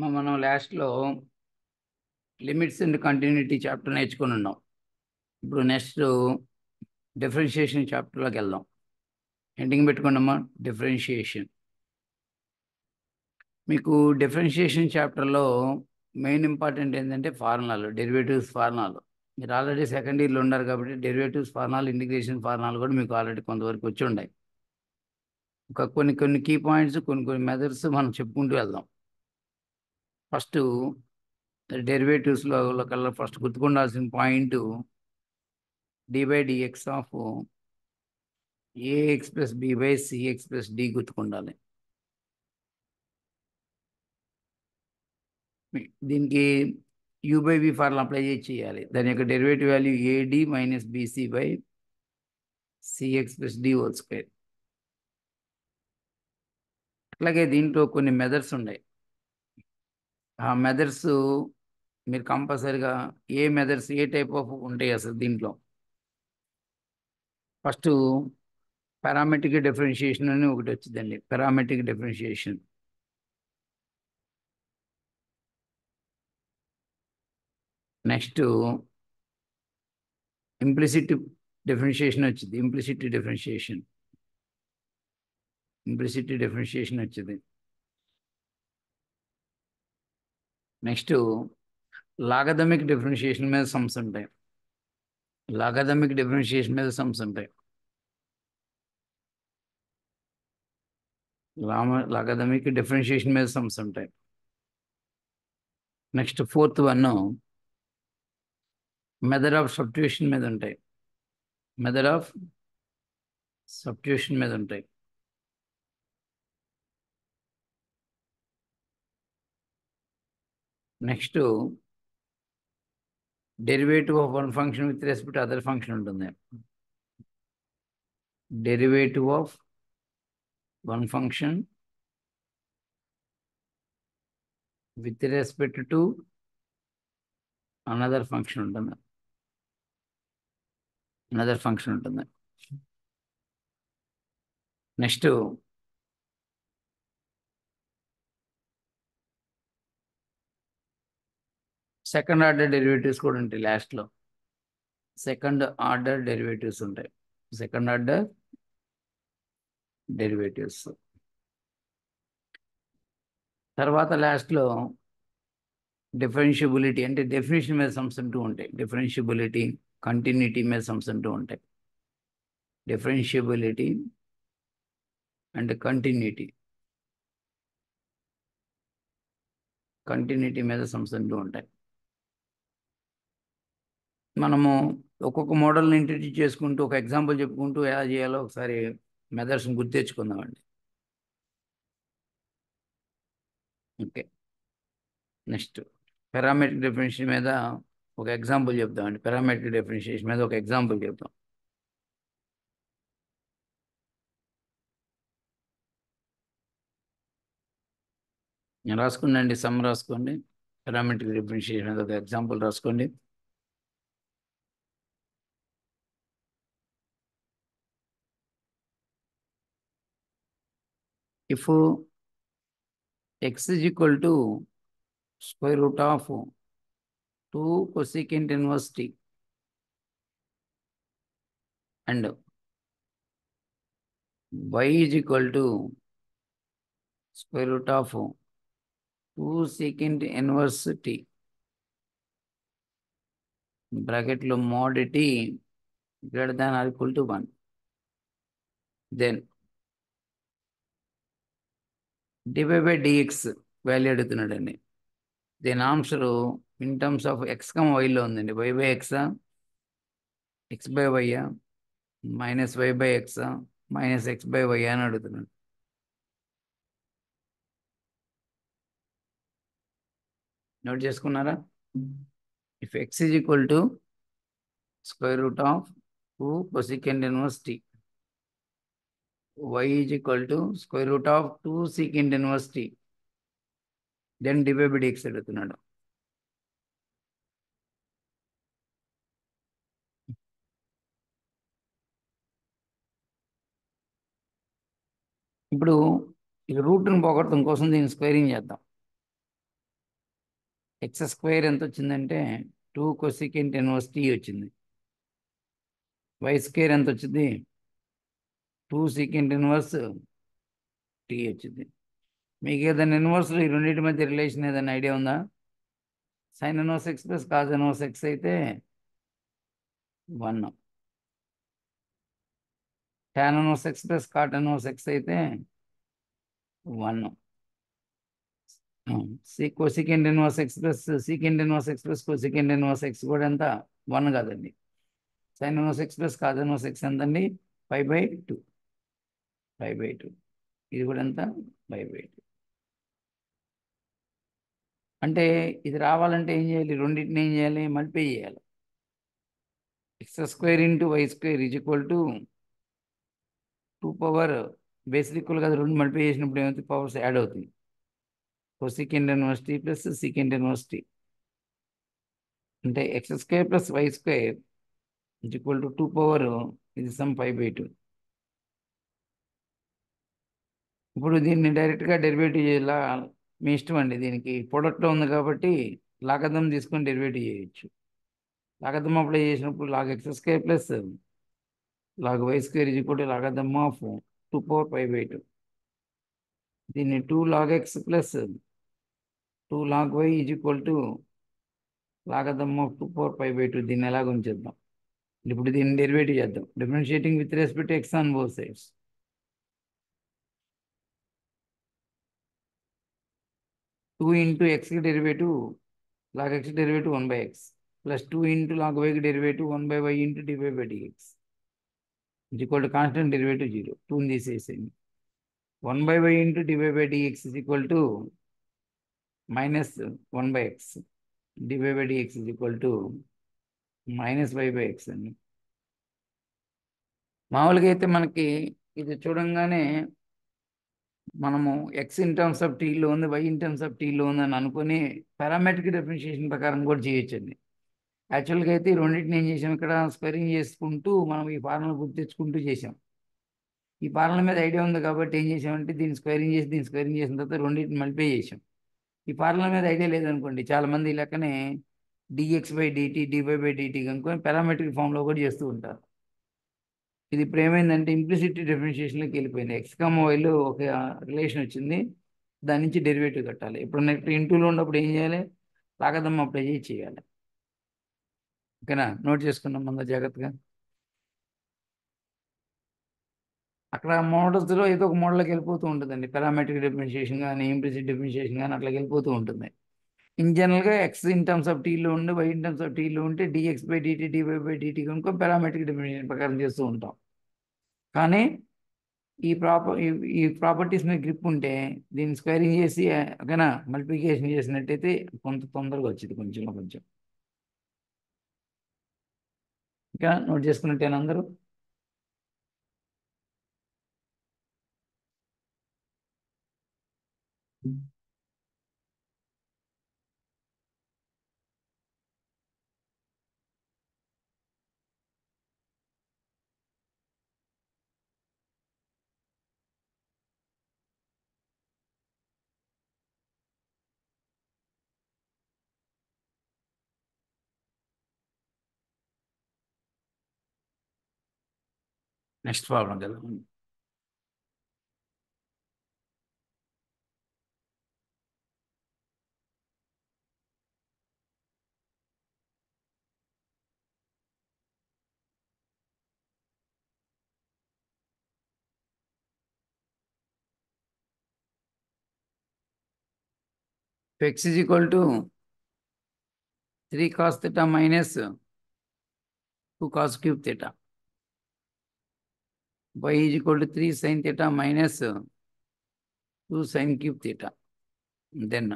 మనం లాస్ట్లో limits and continuity chapter నేర్చుకుని ఉన్నాం. ఇప్పుడు నెక్స్ట్ డిఫరెన్షియేషన్ చాప్టర్లోకి వెళ్దాం. హెడ్డింగ్ పెట్టుకున్నామా, డిఫరెన్షియేషన్. మీకు డిఫరెన్షియేషన్ చాప్టర్లో మెయిన్ ఇంపార్టెంట్ ఏంటంటే ఫార్ములాలు, డెరివేటివ్స్ ఫార్ములాలు. మీరు ఆల్రెడీ సెకండ్ ఇయర్లో ఉన్నారు కాబట్టి డెరివేటివ్స్ ఫార్ములాలు, ఇంటిగ్రేషన్ ఫార్ములాలు కూడా మీకు ఆల్రెడీ కొంతవరకు వచ్చి ఉన్నాయి. ఒక కొన్ని కీ పాయింట్స్, కొన్ని మెథడ్స్ మనం చెప్పుకుంటూ వెళ్దాం. ఫస్ట్ డెరివేటివ్స్లో కల్లా ఫస్ట్ గుర్తుకుండాల్సిన point d/dx of ax plus b/cx plus d గుర్తుకుండాలి. దీనికి u/v ఫార్ములా అప్లై చేయాలి. దాని యొక్క derivative value ad minus bc by cx plus d whole square. అట్లాగే దీంట్లో కొన్ని మెథడ్స్ ఉన్నాయి. ఆ మెథడ్స్ మీరు కంపల్సరిగా ఏ టైప్ ఆఫ్ ఉంటాయి అసలు దీంట్లో. ఫస్ట్ పారామెట్రిక్ డిఫరెన్షియేషన్ అని ఒకటి వచ్చిందండి. Parametric differentiation. Next implicit differentiation వచ్చింది. ఇంప్లిసిట్ డిఫరెన్షియేషన్ వచ్చింది. నెక్స్ట్ లాగథమిక్ డిఫరెన్షియేషన్ మీద సమ్స్ ఉంటాయి. లాగథమిక్ డిఫరెన్షియేషన్ మీద సమ్స్ ఉంటాయి. లాగథమిక్ డిఫరెన్షియేషన్ మీద సమ్స్ ఉంటాయి. Next fourth one method of substitution మీద ఉంటాయి. మెథడ్ ఆఫ్ సబ్స్టిట్యూషన్ మీద ఉంటాయి. Next derivative of one function with respect other function ఉంటుంది. Derivative of one function with respect to another function ఉంటుంది. Next second order derivatives కూడా ఉంటాయి. లాస్ట్లో second order derivatives ఉంటాయి. సెకండ్ ఆర్డర్ డెరివేటివ్స్ తర్వాత లాస్ట్లో డిఫరెన్షియబిలిటీ అంటే డెఫినేషన్ మీద సమ్స్ అంటూ ఉంటాయి. డిఫరెన్షియబిలిటీ, కంటిన్యూటీ మీద సమ్స్ అంటూ ఉంటాయి. డిఫరెన్షియబిలిటీ అండ్ కంటిన్యూటీ మీద సమ్స్ అంటూ ఉంటాయి. మనము ఒక్కొక్క మోడల్ని ఇంట్రడ్యూస్ చేసుకుంటూ ఒక ఎగ్జాంపుల్ చెప్పుకుంటూ ఎలా చేయాలో ఒకసారి మెథడ్స్ని గుర్తు తెచ్చుకుందామండి. ఓకే, నెక్స్ట్ పారామెట్రిక్ డిఫరెన్షియేషన్ మీద ఒక ఎగ్జాంపుల్ చెప్తామండి. పారామెట్రిక్ డిఫరెన్షియేషన్ మీద ఒక ఎగ్జాంపుల్ చెప్తాం. నేను రాసుకున్నాండి, సమ్ రాసుకోండి. పారామెట్రిక్ డిఫరెన్షియేషన్ మీద ఒక ఎగ్జాంపుల్ రాసుకోండి. If x is equal to square root of 2 cosecant inverse t and y is equal to square root of 2 secant inverse t bracket లో mod t greater than or equal to 1, then dy/dx value అడుగుతున్నాడండి. దీని answer in terms of x, y లో ఉందండి. y/x, x/y, minus y/x, minus x/y అని అడుగుతున్నాడు. Note చేసుకున్నారా? If x is equal to square root of 2 cosecant inverse t, y is equal to square root of 2 secant inverse t, then dy/dx అడుగుతున్నాడు. ఇప్పుడు ఇక రూట్ని పోగొట్టడం కోసం దీన్ని స్క్వేరింగ్ చేద్దాం. X square ఎంత వచ్చిందంటే 2 కొసికెంట్ ఇన్వర్స్ టీ వచ్చింది. వై స్క్వేర్ ఎంత వచ్చింది? 2 సీకెంట్ ఇన్వర్స్ టీ వచ్చింది. మీకు ఏదైనా ఇన్వర్స్లో ఈ రెండింటి మధ్య రిలేషన్ ఏదైనా ఐడియా ఉందా? Sine inverse x plus cos inverse x అయితే 1, tan inverse x plus cot inverse x అయితే 1, cosecant inverse x plus secant inverse x plus cosecant inverse x కూడా ఎంత? 1 కాదండి. Sine inverse x plus cos inverse x ఎంతండి? 5/2. 5/2 ఇది కూడా ఎంత? 5/2. అంటే ఇది రావాలంటే ఏం చేయాలి? రెండింటిని ఏం చేయాలి? మల్టిప్లై చేయాలి. X square into y square is equal to 2 power basic equal కదా, రెండు మల్టిప్లై చేసినప్పుడు ఏమవుతుంది? పవర్స్ యాడ్ అవుతుంది. Cosecant inverse t plus secant inverse t అంటే x square plus y square is equal to 2 power ఇది some 5/2. ఇప్పుడు దీన్ని డైరెక్ట్గా డెరివేటివ్ చేయాలా? మీ ఇష్టం అండి. దీనికి ప్రొడక్ట్లో ఉంది కాబట్టి లాగర్థం తీసుకొని డెరివేటివ్ చేయొచ్చు. లాగర్థం అప్లై చేసినప్పుడు log x square plus log y square is equal to logarithm of 2 power 5/2. దీన్ని 2 log x plus 2 log y is equal to logarithm of 2 power 5/2. దీన్ని ఎలాగ ఉంచేద్దాం. ఇప్పుడు దీన్ని డెరివేటివ్ చేద్దాం. Differentiating with respect to x on both sides. 2 into ఎక్స్కి derivative log x derivative 1/x plus 2 into log y కి derivative 1/y into dy/dx is equal to constant derivative 0. 2ని తీసేసేయండి. 1/y into dy/dx is equal to minus 1/x. dy/dx is equal to minus y/x అండి. మామూలుగా అయితే మనకి ఇది చూడంగానే మనము ఎక్స్ ఇన్ టర్మ్స్ ఆఫ్ టీలో ఉంది, వై ఇన్ టర్మ్స్ ఆఫ్ టీలో ఉంది అని అనుకుని పారామెట్రిక్ డిఫరెన్షియేషన్ ప్రకారం కూడా చేయొచ్చండి. యాక్చువల్గా అయితే ఈ రెండింటిని ఏం చేసాం, ఇక్కడ స్క్వేరింగ్ చేసుకుంటూ మనం ఈ ఫార్ములా గుర్తు తెచ్చుకుంటూ చేసాం. ఈ ఫార్ములా మీద ఐడియా ఉంది కాబట్టి ఏం చేసామంటే దీన్ని స్క్వేరింగ్ చేసిన తర్వాత రెండింటిని మల్టిప్లై చేసాం. ఈ ఫార్ములా మీద ఐడియా లేదనుకోండి, చాలామంది ఈ లెక్కనే dx/dt dy/dt కనుక్కొని పారామెట్రిక్ ఫామ్లో కూడా చేస్తూ ఉంటారు. ఇది ఇప్పుడు ఏమైందంటే ఇంప్లిసిట్ డిఫరెన్షియేషన్లోకి వెళ్ళిపోయింది. ఎక్స్ కామ వైలో ఒక రిలేషన్ వచ్చింది, దాని నుంచి డెరివేటివ్ కట్టాలి. ఇప్పుడు నెక్స్ట్ ఇంటూలో ఉన్నప్పుడు ఏం చేయాలి? లాగర్థం అప్లై చేయాలి. ఓకేనా? నోట్ చేసుకున్నాం మన జాగ్రత్తగా. అక్కడ మోడల్స్లో ఏదో ఒక మోడల్కి వెళ్ళిపోతూ ఉంటుందండి. పారామెట్రిక్ డిఫరెన్షియేషన్ కానీ ఇంప్లిసిట్ డిఫరెన్షియేషన్ కానీ అట్లా వెళ్ళిపోతూ ఉంటుంది. ఇన్ జనరల్గా ఎక్స్ ఇన్ టర్మ్స్ ఆఫ్ టీలో ఉండి వై ఇన్ టర్మ్స్ ఆఫ్ టీలో ఉంటే dx/dt dy/dt కనుక పారామెట్రిక్ డిఫరెన్షియేషన్ ప్రకారం చేస్తూ ఉంటాం. కానీ ఈ ప్రాపర్టీస్ మీద గ్రిప్ ఉంటే దీన్ని స్క్వేరింగ్ చేసి ఓకేనా మల్టిప్లికేషన్ చేసినట్టయితే కొంత తొందరగా వచ్చింది, కొంచెం కొంచెం. ఇంకా నోట్ చేసుకున్నట్టేనా అందరూ? నెక్స్ట్ ప్రాబ్లం కదా. x is equal to 3 cos theta minus 2 cos cube theta. Y is equal to 3 sin theta minus 2 sin cube theta. Then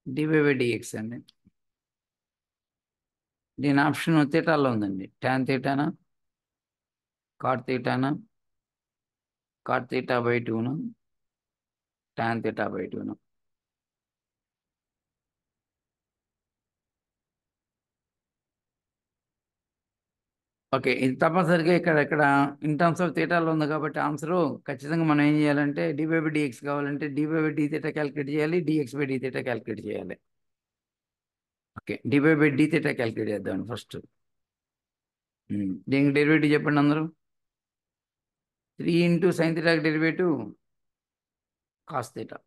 dy/dx అండి. దీని ఆప్షన్ థీటాలో ఉందండి. tan థీటానా, cot థీటానా, cot theta/2ను, tan theta/2ను. ఓకే. ఇది తప్పనిసరిగా ఇక్కడ ఇన్ టర్మ్స్ ఆఫ్ థీటాలో ఉంది కాబట్టి ఆన్సరు ఖచ్చితంగా మనం ఏం చేయాలంటే dy/dx కావాలంటే dy/dθ క్యాలిక్యులేట్ చేయాలి, dx/dθ క్యాలిక్యులేట్ చేయాలి. ఓకే. dy/dθ క్యాలిక్యులేట్ చేద్దాం ఫస్ట్. దీనికి డెరివేటివ్ చెప్పండి అందరూ. 3 ఇంటూ సైన్ థీటాకి derivative cos theta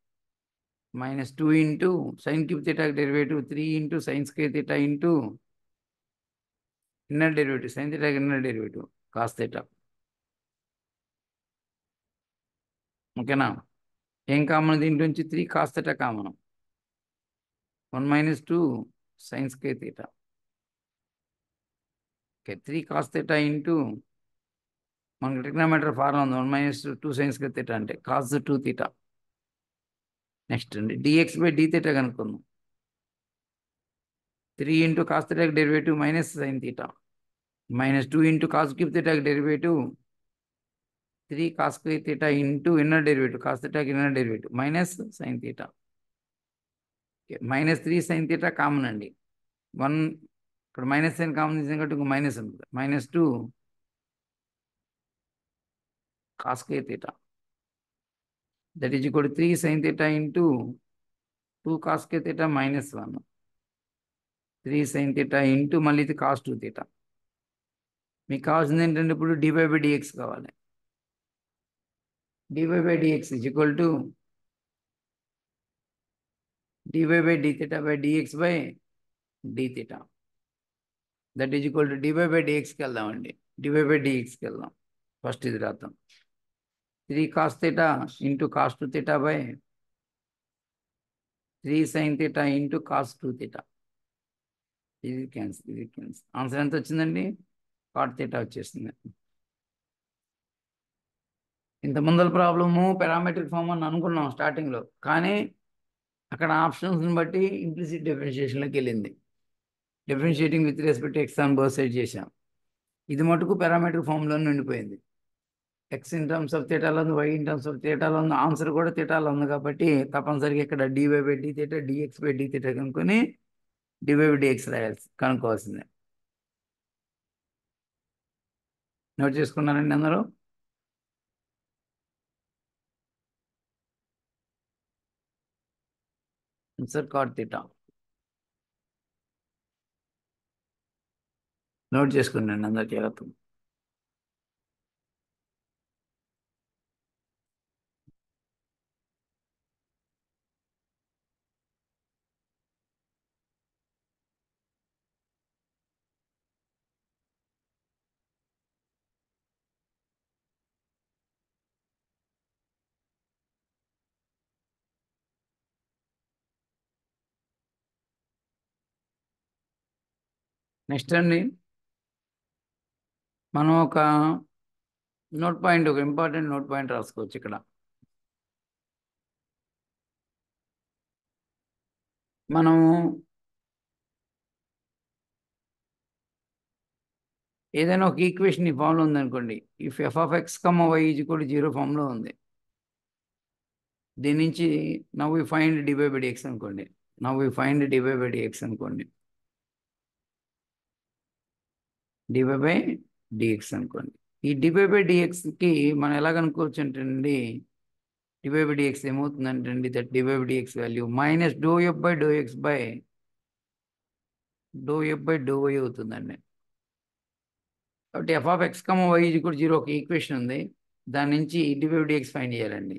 minus 2 into sine cube థీటాకి derivative 3 into sine square theta into inner derivative sine థీటాకి ఇన్నర్ డెరివేటివ్ కాస్ థీటా. ఓకేనా? ఏం కామన్ దీంట్లో నుంచి 3 cos theta common. 1 minus 2 sine square theta. Okay. 3 cos theta into మనకి trigonometry formula ఉంది. 1 minus 2 sine square theta అంటే cos 2 theta. Next అండి dx/dθ కనుక్కుందాం. 3 ఇంటూ కాస్ థీటాకి derivative minus sine theta minus 2 into cos cube థీటాకి derivative 3 cos square theta into inner derivative cos థీటాకి inner derivative minus sine theta. Minus 3 sine theta common అండి. 1 ఇక్కడ minus sign common తీసాం కాబట్టి ఇంకో minus ఉంటుంది. Minus 2 cos square theta that is equal to 3 sine theta into 2 cos square theta minus 1 3 sine theta into మళ్ళీ ఇది cos 2 theta. మీకు కావాల్సింది ఏంటంటే ఇప్పుడు dy/dx కావాలి. dy/dx is equal to dy/dθ/dx/dθ that is equal to dy/dxకి వెళ్దామండి. dy/dxకి వెళ్దాం. ఫస్ట్ ఇది రాద్దాం. 3 cos theta into cos 2 theta by 3 sine theta into cos 2 theta. ఇది క్యాన్సిల్, ఇది క్యాన్సిల్. ఆన్సర్ ఎంత వచ్చిందండి? కాట్ థీటా వచ్చేసింది. ఇంత ముందర ప్రాబ్లము పారామెట్రిక్ ఫామ్ అని అనుకున్నాం స్టార్టింగ్లో, కానీ అక్కడ ఆప్షన్స్ని బట్టి ఇంప్లిసిట్ డిఫరెన్షియేషన్లోకి వెళ్ళింది. Differentiating with respect x on both side చేశాం. ఇది మటుకు పారామెట్రిక్ ఫామ్లో ఉండిపోయింది. ఎక్స్ ఇన్ టర్మ్స్ ఆఫ్ థీటాలో ఉంది, వై ఇన్ టర్మ్స్ ఆఫ్ థీటాలో ఉంది, ఆన్సర్ కూడా థీటాలో ఉంది కాబట్టి తప్పనిసరిగా ఇక్కడ dy/dθ dx/dθ కనుక్కొని dy/dx రాయాల్సి కనుక్కోవాల్సిందే. నోట్ చేసుకున్నారండి అందరూ? Answer cot theta. నోట్ చేసుకున్నాండి అందరు జాగ్రత్త. నెక్స్ట్ అండి మనం ఒక ఇంపార్టెంట్ నోట్ పాయింట్ రాసుకోవచ్చు ఇక్కడ. మనం ఏదైనా ఒక ఈక్వేషన్ ఈ ఫామ్లో ఉందనుకోండి. If f(x, y) is equal to 0 ఫామ్లో ఉంది. దీని నుంచి నవ్ వి ఫైండ్ dy/dx అనుకోండి. dy/dx అనుకోండి. ఈ dy/dxకి మనం ఎలా కనుక్కోవచ్చు అంటే అండి, dy/dx ఏమవుతుందంటే అండి, that dy/dx value minus ∂f/∂x/∂f/∂y అవుతుందండి. కాబట్టి f(x, y) ఈజ్ ఈక్వల్ 0 ఒక ఈక్వేషన్ ఉంది. దాని నుంచి dy/dx ఫైండ్ చేయాలండి.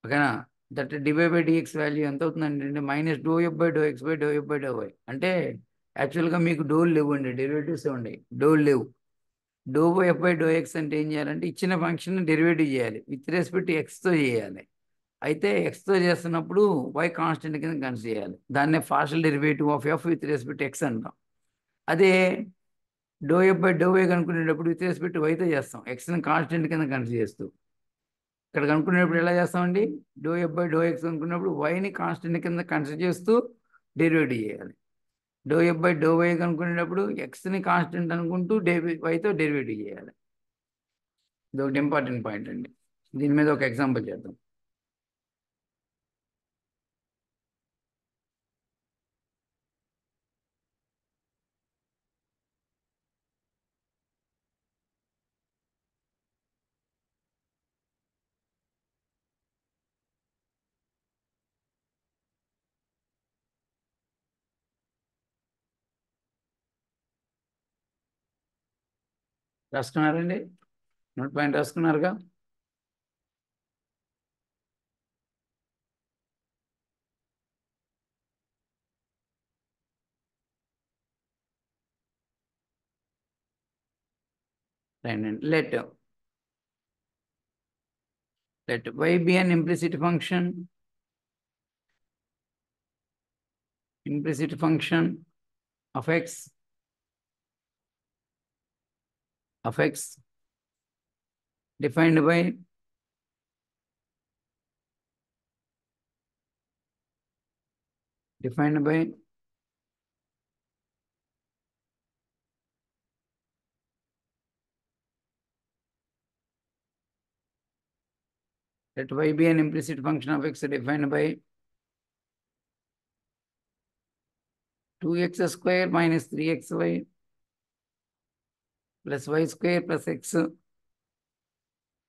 ఓకేనా? దట్ dy/dx వాల్యూ ఎంత అవుతుందంటే మైనస్ ∂f/∂x/∂f/∂y. అంటే యాక్చువల్గా మీకు డోలు లేవండి, డెరివేటివ్స్ ఉన్నాయి. డోలు లేవు. ∂f/∂x అంటే ఏం చేయాలంటే ఇచ్చిన ఫంక్షన్ డెరివేటివ్ చేయాలి, విత్ రెస్పెక్ట్ ఎక్స్తో చేయాలి. అయితే ఎక్స్తో చేస్తున్నప్పుడు y కాన్స్టెంట్ కింద కన్సిడర్ చేయాలి. దాన్నే partial derivative of f with respect X అంటాం. అదే ∂f/∂y కనుక్కునేటప్పుడు విత్ రెస్పెక్ట్ వైతో చేస్తాం, ఎక్స్ని కాన్స్టెంట్ కింద కన్సిడర్ చేస్తూ. ఇక్కడ కనుక్కునేటప్పుడు ఎలా చేస్తామండి? ∂f/∂x కనుక్కున్నప్పుడు వైని కాన్స్టెంట్ కింద కన్సిడర్ చేస్తూ డెరివేటివ్ చేయాలి. ∂f/∂y కనుక్కునేటప్పుడు ఎక్స్ని కాన్స్టెంట్ అనుకుంటూ వైతో డెరివేటివ్ చేయాలి. ఇది ఒకటి ఇంపార్టెంట్ పాయింట్ అండి. దీని మీద ఒక ఎగ్జాంపుల్ చేద్దాం. రాసుకున్నారండి? నోట్ పాయింట్ రాసుకున్నారుగా? రండి. let y be an implicit function of x defined by let y be an implicit function of x defined by 2x square minus 3xy plus y square plus x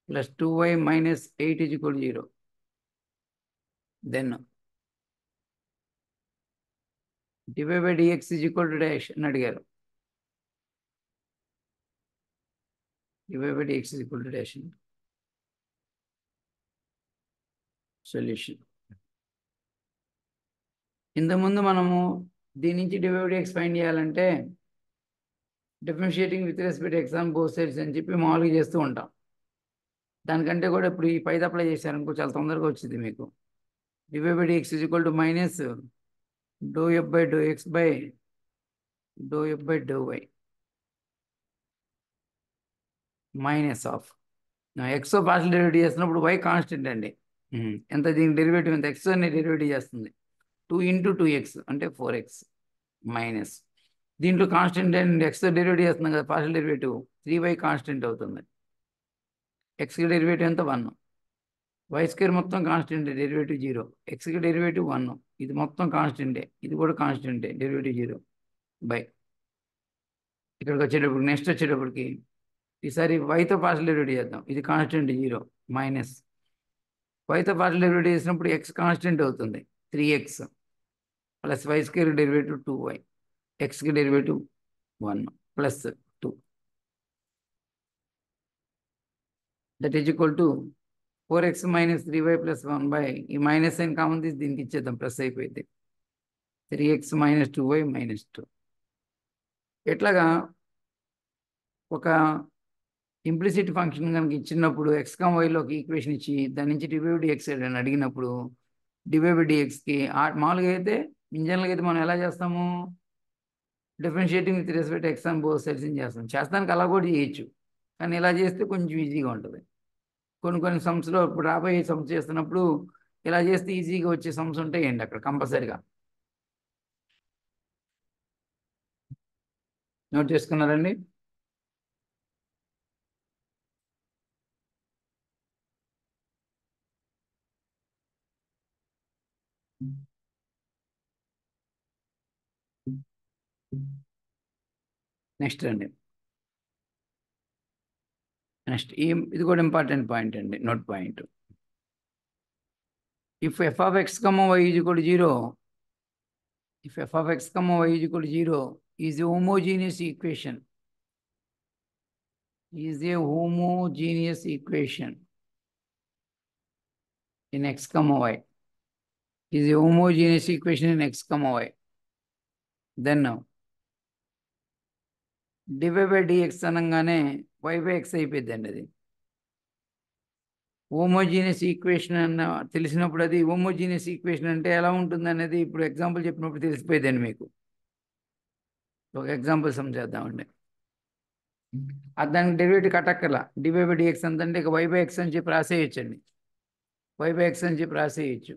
plus 2y minus 8 is equal to 0. Then dy by dx is equal to dash అని అడిగారు. dy by dx is equal to dash. Solution. ఇంతకుముందు మనము దీని నుంచి dy by dx find చేయాలంటే differentiating with respect x on both sides అని చెప్పి మామూలుగా చేస్తూ ఉంటాం. దానికంటే కూడా ఇప్పుడు ఈ పైది అప్లై చేశారనుకో చాలా తొందరగా వచ్చింది మీకు. dy by dx is equal to minus dou f by dou x by dou f by dou y minus of X partial derivative చేస్తున్నప్పుడు y కాన్స్టెంట్ అండి. ఎంత దీనికి డెరివేటివ్ ఎంత ఎక్స్ అనే డెరివేటివ్ చేస్తుంది. 2 into 2x అంటే 4x మైనస్ దీంట్లో constant and X derivative చేస్తున్నాం కదా, పార్షియల్ డెరివేటివ్ 3y కాన్స్టెంట్ అవుతుంది. ఎక్స్కి డెరివేటివ్ ఎంత 1, వై స్క్వేర్ మొత్తం కాన్స్టెంట్, డెరివేటివ్ 0, ఎక్స్కి డెరివేటివ్ 1, ఇది మొత్తం కాన్స్టెంటే, ఇది కూడా కాన్స్టెంటే, డెరివేటివ్ 0 బై ఇక్కడికి వచ్చేటప్పుడు నెక్స్ట్ వచ్చేటప్పటికి ఈసారి వైతో పార్షియల్ డెరివేటివ్ చేద్దాం. ఇది కాన్స్టెంట్ 0 మైనస్ వైతో పార్షియల్ డెరివేటివ్ చేసినప్పుడు ఎక్స్ కాన్స్టెంట్ అవుతుంది 3x plus y square derivative 2y, ఎక్స్కి derivative 1 plus 2 that is equal to 4x minus 3y plus 1 by ఈ మైనస్ సైన్ కామన్ తీసి దీనికి ఇచ్చేద్దాం, ప్లస్ అయిపోయింది 3x minus 2y minus 2. ఎట్లాగా ఒక ఇంప్లిసిట్ ఫంక్షన్ కనుక ఇచ్చినప్పుడు ఎక్స్ కామ్ వైలోకి ఈక్వేషన్ ఇచ్చి దాని నుంచి డివైడ్ ఎక్స్ అని అడిగినప్పుడు డివైడ్ ఎక్స్కి మామూలుగా అయితే ఇంజనరల్గా అయితే మనం ఎలా చేస్తాము, differentiating with respect x on both sides చేస్తాం. చేస్తానికి అలా కూడా చేయొచ్చు, కానీ ఇలా చేస్తే కొంచెం ఈజీగా ఉంటుంది. కొన్ని సమ్స్లో ఇప్పుడు రాబోయే సమ్స్ చేస్తున్నప్పుడు ఇలా చేస్తే ఈజీగా వచ్చే సమ్స్ ఉంటాయండి అక్కడ కంపల్సరిగా. నోట్ చేసుకున్నారండి? నెక్స్ట్ అండి, నెక్స్ట్ ఇది కూడా ఇంపార్టెంట్ పాయింట్ అండి, note point. If f of x comma y is equal to 0, if f of x comma y is equal to 0 is a homogeneous equation, in x comma y, is a homogeneous equation in x comma y, then now dy by dx అనగానే y by x అయిపోయిందండి. అది homogeneous equation అన్న తెలిసినప్పుడు, అది homogeneous equation అంటే ఎలా ఉంటుంది అనేది ఇప్పుడు ఎగ్జాంపుల్ చెప్పినప్పుడు తెలిసిపోయిందండి మీకు. ఒక ఎగ్జాంపుల్ సమ్ చేద్దామండి. దానికి డెరివేటివ్ కట్టక్కర్లా, dy by dx ఎంత అంటే ఇక y by x అని చెప్పి రాసేయచ్చండి. y by x అని చెప్పి రాసేయచ్చు.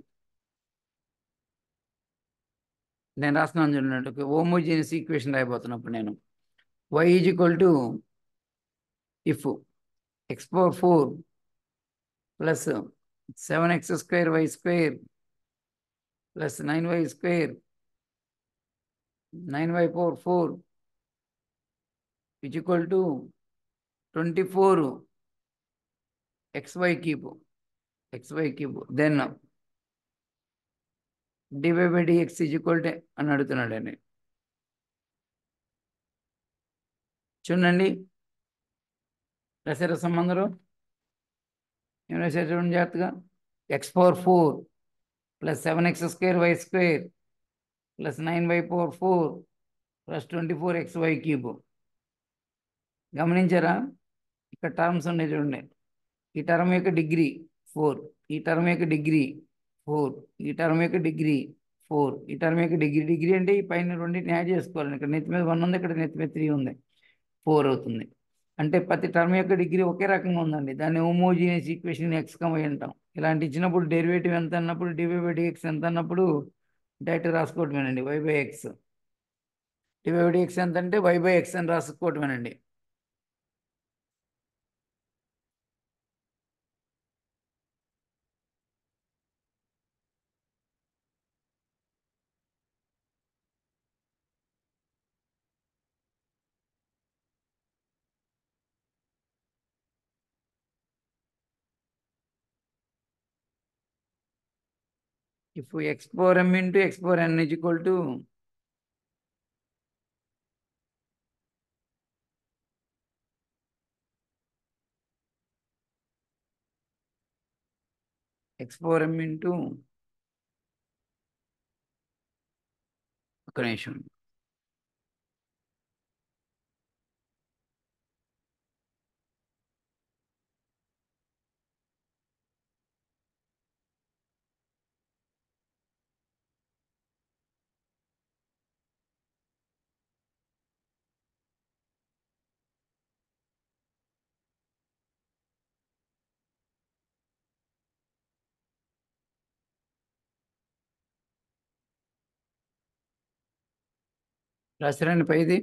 నేను రాస్తున్నాను చూడండి, హోమోజీనియస్ ఈక్వేషన్ రాయబోతున్నప్పుడు నేను y is equal to if x power 4 plus 7x square y square plus 9y square 9y power 4 is equal to 24 xy cube then dy by dx is equal to అని అడుగుతున్నాడండి. చూడండి, రాశారా some అందరూ? ఏం రాశారు చూడండి జాగ్రత్తగా. x⁴ plus 7x² plus 9y⁴ plus 24xy³ గమనించారా? ఇక్కడ టర్మ్స్ ఉన్నాయి చూడండి. ఈ టర్మ్ యొక్క డిగ్రీ 4, ఈ టర్మ్ యొక్క డిగ్రీ 4, ఈ టర్మ్ యొక్క డిగ్రీ 4, ఈ టర్మ్ యొక్క డిగ్రీ. డిగ్రీ అంటే ఈ పైన రెండింటిని యాడ్ చేసుకోవాలండి. ఇక్కడ నెత్తి మీద 1 ఉంది, ఇక్కడ నెత్తి మీద 3 ఉంది, 4 అవుతుంది. అంటే ప్రతి టర్మ్ యొక్క డిగ్రీ ఒకే రకంగా ఉందండి. దాన్ని హోమోజీనియస్ ఈక్వేషన్ x,y అంటాం. ఇలాంటి ఇచ్చినప్పుడు డెరివేటివ్ ఎంత అన్నప్పుడు dy/dx ఎంత అన్నప్పుడు డైరెక్ట్ రాసుకోవటమేనండి. y/x dy/dx ఎంత అంటే y/x అని రాసుకోవటమేనండి. If x⁴m into x⁴n is equal to x⁴m into ఒక నిమిషం. రాశారండి పైది?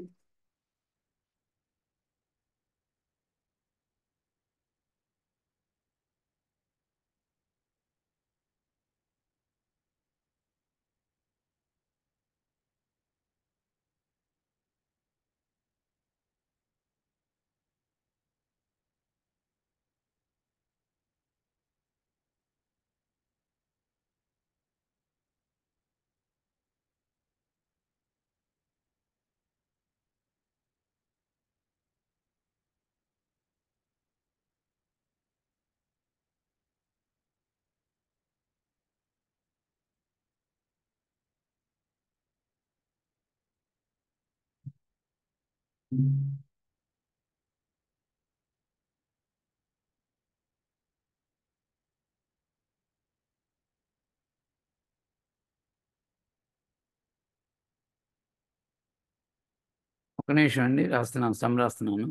ఒక నిమిషం అండి, రాస్తున్నాను, సమ్ రాస్తున్నాను.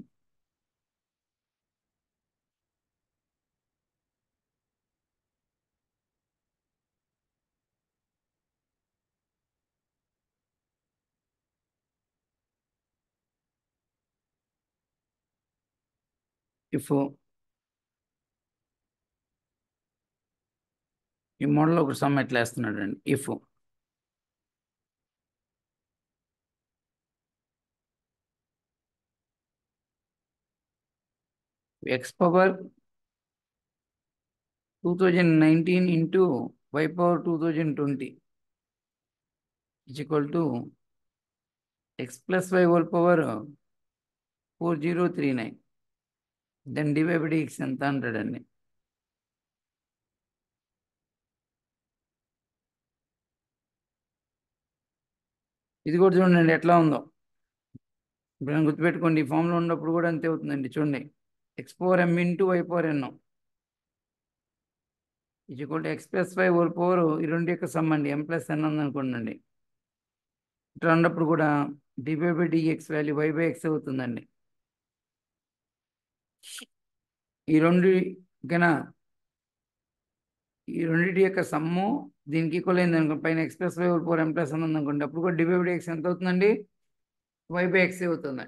ఇఫ్ ఈ మోడల్లో ఒక సమ్ ఎట్లా వేస్తున్నాడు అండి. If x⁴2019 into y⁴2020 is equal to x plus y⁴ 4039. Then dy/dx ఎంత అంటాడండి? ఇది కూడా చూడండి ఎట్లా ఉందో. ఇప్పుడు నేను గుర్తుపెట్టుకోండి, ఈ ఫామ్లో ఉన్నప్పుడు కూడా అంతే అవుతుందండి. చూడండి, x⁴m into y⁴n is equal to x plus y⁴ ఈ రెండు యొక్క సమ్ అండి. m+n ఉందనుకోండి. ఇట్లా ఉన్నప్పుడు కూడా dy/dx వాల్యూ y/x అవుతుందండి. ఈ రెండు గనా ఈ రెండింటి యొక్క సమ్ము దీనికి ఈక్వల్ అయింది అనుకోండి. పైన x plus y⁴ m+n ఉందనుకోండి. అప్పుడు కూడా dy/dx ఎంత అవుతుందండి? y/x అవుతుంది.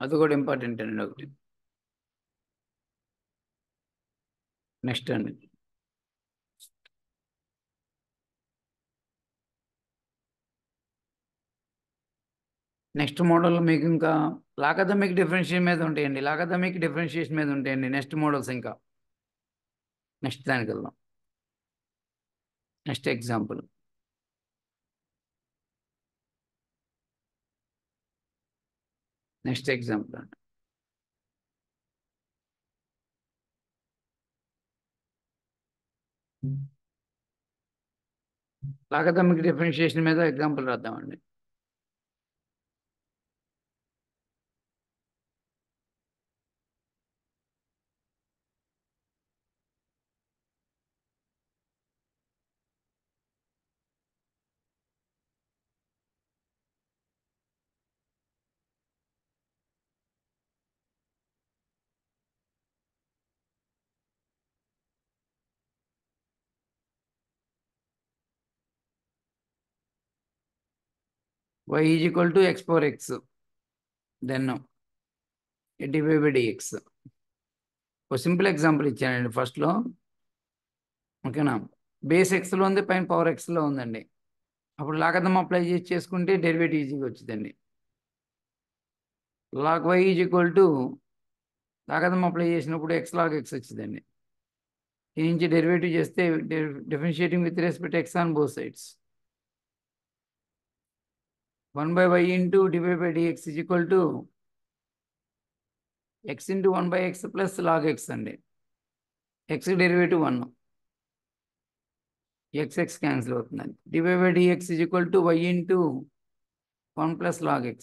అది కూడా ఇంపార్టెంట్ అండి ఒకటి. నెక్స్ట్ అండి, నెక్స్ట్ మోడల్ మీకు ఇంకా లాగరిథమిక్ డిఫరెన్షియేషన్ మీద ఉంటాయండి. లాగరిథమిక్ డిఫరెన్షియేషన్ మీద ఉంటాయండి నెక్స్ట్ మోడల్స్. ఇంకా నెక్స్ట్ దానికి వెళ్దాం. Next example, next example. Logarithmic differentiation మీద ఎగ్జాంపుల్ రాద్దామండి. y is equal to x power x, then dy by dx. ఒక సింపుల్ ఎగ్జాంపుల్ ఇచ్చానండి ఫస్ట్లో. ఓకేనా? బేస్ ఎక్స్లో ఉంది, పైన పవర్ ఎక్స్లో ఉందండి. అప్పుడు లాగరిథం అప్లై చేసి చేసుకుంటే డెరివేటివ్ ఈజీగా వచ్చిందండి. Log y is equal to logarithm apply చేసినప్పుడు x లాగ్ x వచ్చిందండి. ఈ నుంచి డెరివేటివ్ చేస్తే differentiating with respect x on both sides. 1/y into dy by dx is equal to x into 1/x plus log x అండి. x derivative 1, x cancel అవుతుందండి. Dy by dx is equal to y into 1 plus log x.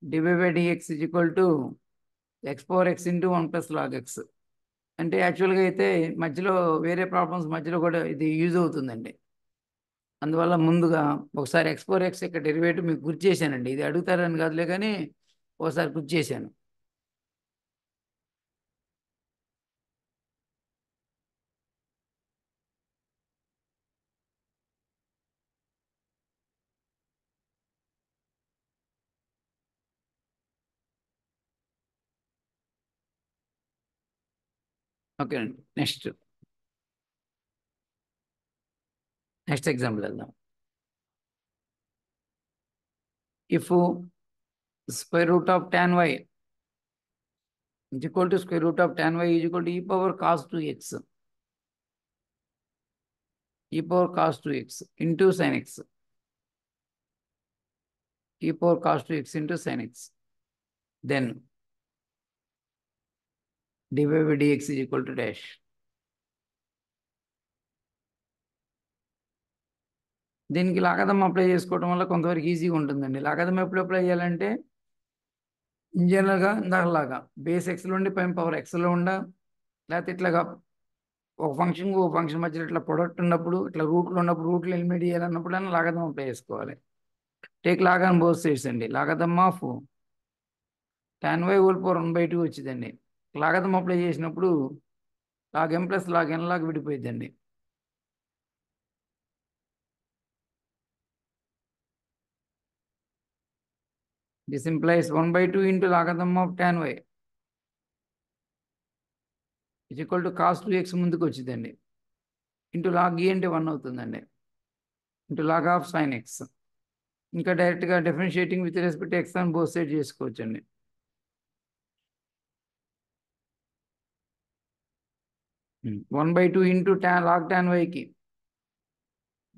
Dy by dx is equal to x power x into 1 plus log x. అంటే యాక్చువల్గా అయితే మధ్యలో వేరే problems మధ్యలో కూడా ఇది యూజ్ అవుతుందండి. అందువల్ల ముందుగా ఒకసారి x పవర్ x యొక్క డెరివేటివ్ మీకు గుర్తు చేశానండి. ఇది అడుగుతారని కాదులే కానీ ఒకసారి గుర్తు చేశాను. ఓకే అండి. నెక్స్ట్ ఎగ్జాంపుల్ వెళ్దాం. If square root of tan y is equal to square root of tan y is equal to e power cos 2x, e power cos 2x into sin x, e power cos 2x into sin x, then dy by dx is equal to dash. దీనికి logarithm apply చేసుకోవడం వల్ల కొంతవరకు ఈజీగా ఉంటుందండి. Logarithm ఎప్పుడు apply చేయాలంటే in జనరల్గా ఇందాకలాగా base ఎక్స్లో ఉండి పైన పవర్ ఎక్స్లో ఉండా, లేకపోతే ఇట్లాగా ఒక ఫంక్షన్ మధ్యలో ఇట్లా ప్రొడక్ట్ ఉన్నప్పుడు, ఇట్లా రూట్లో ఉన్నప్పుడు రూట్లు ఎలిమినేట్ చేయాలన్నప్పుడు అని లాగరిథం అప్లై చేసుకోవాలి. Take log on both sides అండి. Logarithm of tan y whole power 1/2 వచ్చిందండి. లాగరిథం అప్లై చేసినప్పుడు log m plus log n లాగా విడిపోయిందండి. This implies 1/2 into logarithm of tan y is equal to cos 2x ముందుకు వచ్చిందండి. Into log e అంటే 1 అవుతుందండి. Into log of sine x. ఇంకా డైరెక్ట్గా డిఫరెన్షియేటింగ్ విత్ రెస్పెక్ట్ ఎక్స్ అని బోత్ సైడ్ చేసుకోవచ్చండి. 1/2 ఇంటూ లాగ్ tan yకి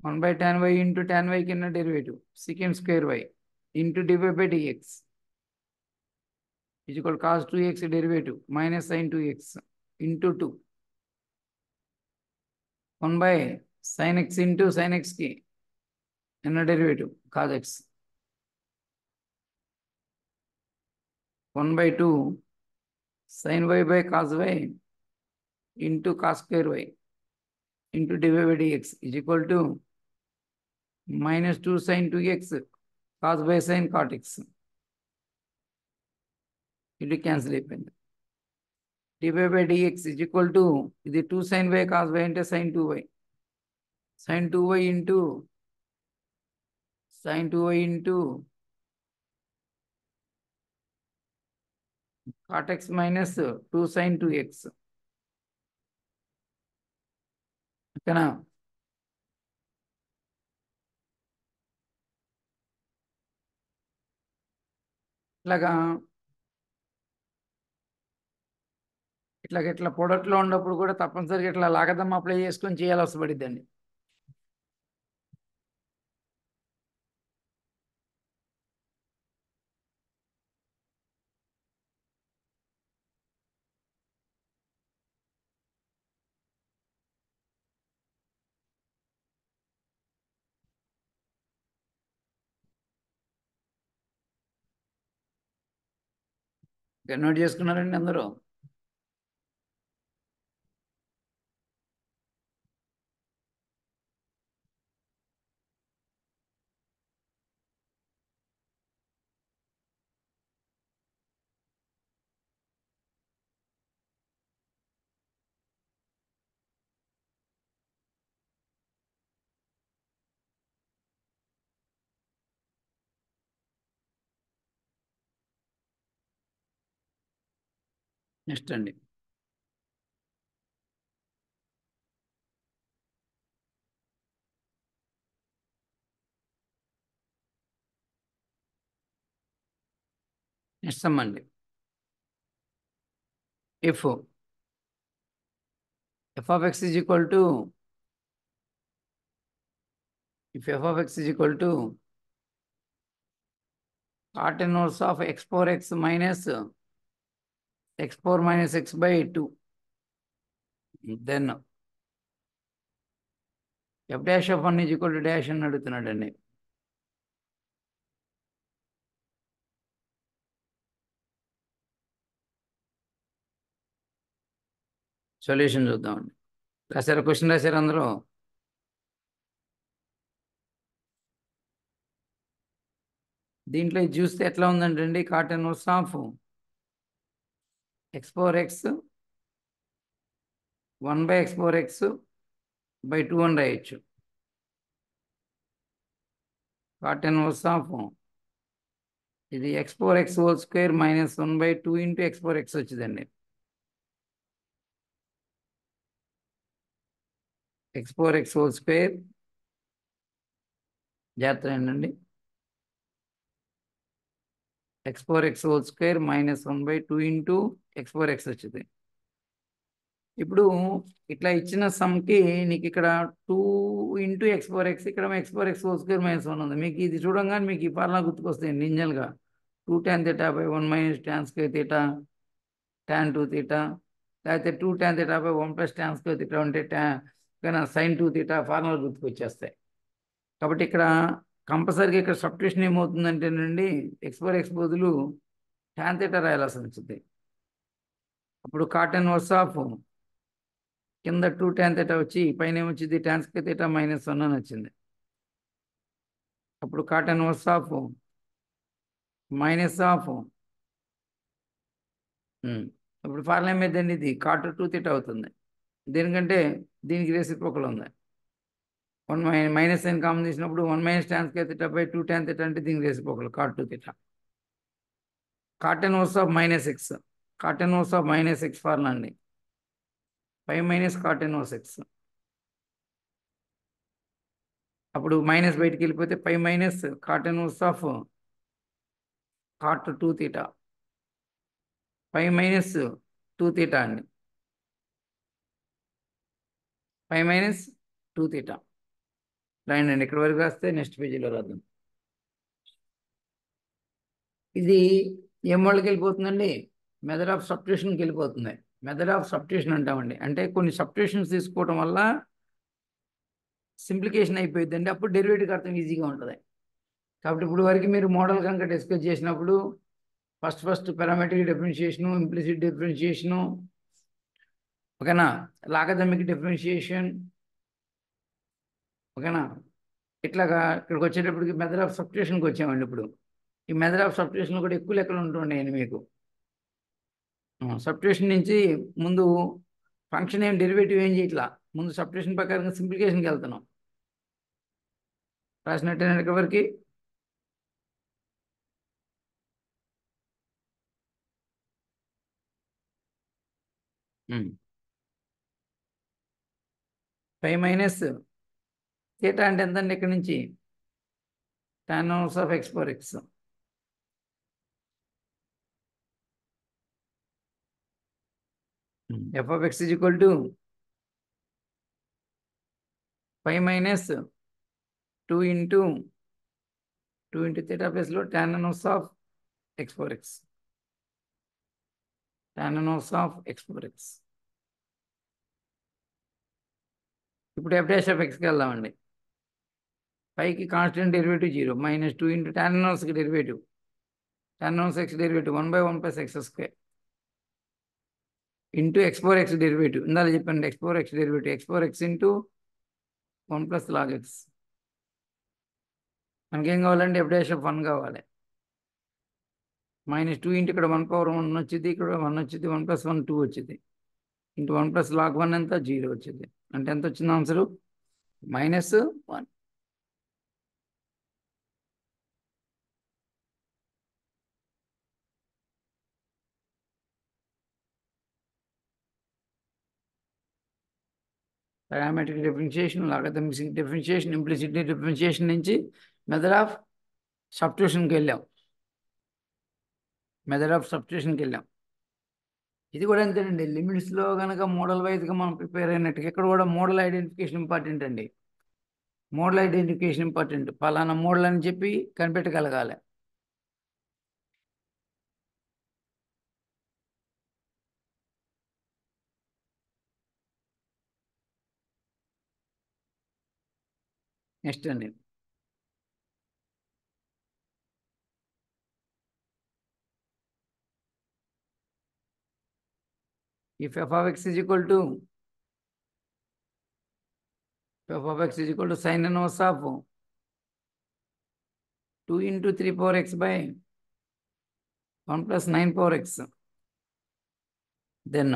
1/tan y into tan y కింద derivative secant square y into dy by dx is equal to cos 2x derivative minus sin 2x into 2 1/sin x into sin x కి ఎన్న derivative cos x 1/2 sin y by cos y into cos square y into divided by dx is equal to minus 2 sin 2x cos by sin cot x. ఇది cancel అయిపోయింది. divided by dx is equal to ఇది 2 sin y cos y అంటే sin 2y, sin 2y into cot x minus 2 sin 2x. ఓకేనా? ఇట్లా ప్రొడక్ట్లో ఉన్నప్పుడు కూడా తప్పనిసరిగా ఇట్లా లాగరిథం అప్లై చేసుకొని చేయాల్సి పడిద్దండి. నోట్ చేసుకున్నారండి అందరూ? నెక్స్ట్ అండి. నెక్స్ట్ సమ్ అండి. If f of x is equal to, if f of x is equal to cot inverse of x power x minus x power minus x by 2, then f dash of 1 is equal to dash అని అడుగుతున్నాడండి. Solution చూద్దామండి. రాశారు? Question రాశారు అందరూ? దీంట్లో ఇది చూస్తే ఎట్లా ఉందంటండి, cot inverse of x power x 1 by x power x by 2 అని రాయొచ్చు. కాట్ ఇన్వర్స్ ఆఫ్ ఇది x power x whole square minus 1 by 2 into x power x వచ్చిందండి. x power x whole square, జాగ్రత్త ఏంటండి, x power x whole square minus 1 by 2 into x power x వచ్చింది. ఇప్పుడు ఇట్లా ఇచ్చిన సమ్కి నీకు ఇక్కడ 2 ఇంటూ x పవర్ x, ఇక్కడ x power x whole square minus 1 ఉంది. మీకు ఇది చూడంగానే మీకు ఈ formula గుర్తుకొస్తాయండి ఇంజనల్గా. 2 tan theta by 1 minus tan square theta tan 2 theta, లేకపోతే 2 tan theta by 1 plus tan square theta ఉంటే sin 2 theta ఫార్ములా గుర్తుకొచ్చేస్తాయి. కాబట్టి ఇక్కడ కంపల్సరీగా ఇక్కడ సబ్స్టిట్యూషన్ ఏమవుతుందంటేనండి, x పవర్ x బదులు tan theta రాయాల్సి వచ్చింది. అప్పుడు cot inverse ఆఫ్ కింద 2 tan theta వచ్చి పైన ఏమొచ్చింది, tan square theta మైనస్ 1 అని వచ్చింది. అప్పుడు cot inverse of minus of, ఇప్పుడు ఫార్ములా ఏమైందండి, ఇది cot 2 theta అవుతుంది. దేనికంటే దీనికి రెసిప్రోకల్ ఉంది. 1 మైనస్ సైన్ కామన్ తీసినప్పుడు 1 minus tan square theta by 2 tan theta అంటే దీనికి reciprocal cot 2 theta. cot inverse of minus x, cot inverse of minus x formula అండి, pi minus cot inverse x. అప్పుడు minus బయటికి వెళ్ళిపోతే pi minus cot inverse of cot 2 theta, pi minus 2 theta అండి, pi minus 2 theta. రాయండి, ఇక్కడ వరకు రాస్తే next పేజీలో రాద్దాం. ఇది ఏం వాళ్ళకి వెళ్ళిపోతుందండి, మెథడ్ ఆఫ్ సబ్స్టిట్యూషన్కి వెళ్ళిపోతుంది. మెథడ్ ఆఫ్ సబ్స్టిట్యూషన్ అంటామండి, అంటే కొన్ని సబ్స్టిట్యూషన్స్ తీసుకోవడం వల్ల సింప్లికేషన్ అయిపోయిందండి, అప్పుడు డెరివేటివ్ అర్థం ఈజీగా ఉంటుంది. కాబట్టి ఇప్పుడు వరకు మీరు మోడల్ కనుక డిస్కస్ చేసినప్పుడు first parametric differentiation, implicit differentiation, ఓకేనా, లాగరిథమిక్ డిఫరెన్షియేషన్, ఓకేనా, ఇట్లాగా ఇక్కడికి వచ్చేటప్పటికి మెథడ్ ఆఫ్ సబ్స్టిట్యూషన్కి వచ్చామండి. ఇప్పుడు ఈ మెథడ్ ఆఫ్ సబ్స్టిట్యూషన్ కూడా ఎక్కువ లెక్కలు ఉంటుండేయండి మీకు. సబ్స్టిట్యూషన్ నుంచి ముందు ఫంక్షన్ ఏం డెరివేటివ్ ఏం చేయట్లా, ముందు సబ్స్టిట్యూషన్ ప్రకారంగా సింప్లికేషన్కి వెళ్తున్నాం. రాసినట్టేనండి ఇక్కడ వరకు? పై మైనస్ థీటా అంటే ఎంతండి, ఇక్కడ నుంచి tan inverse of x power x. f of x is equal to pi minus 2 into theta ప్లస్లో tan inverse of x power x, tan inverse of x power x. ఇప్పుడు f dash of xకి వెళ్దామండి. పైకి constant derivative 0, minus 2 into tan inverse derivative, tan inverse x derivative 1 by 1 plus x స్క్వేర్ into x power x derivative ఇందాక చెప్పండి, x power x derivative X power x into 1 plus log x. మనకేం కావాలంటే F dash of 1 కావాలి. -2 into ఇక్కడ 1 power 1 వచ్చింది, ఇక్కడ 1 వచ్చింది, 1 ప్లస్ 1 2 వచ్చింది, ఇంటూ 1 ప్లస్ లాగ్ 1 ఎంత 0 వచ్చింది. అంటే ఎంత వచ్చింది answer? -1. Trigonometric differentiation, logarithmic differentiation, implicit differentiation నుంచి మెథడ్ ఆఫ్ సబ్స్టిట్యూషన్కి వెళ్ళాం. ఇది కూడా అంతేనండి. లిమిట్స్లో కనుక మోడల్ వైజ్గా మనం ప్రిపేర్ అయినట్టుగా ఇక్కడ కూడా మోడల్ ఐడెంటిఫికేషన్ ఇంపార్టెంట్ అండి. Model identification important. పలానా మోడల్ అని చెప్పి కనిపెట్టగలగాలి. నెక్స్ట్ అండి, if f of x is equal to sin inverse of 2 into 3 power x by 1 plus 9 power x, then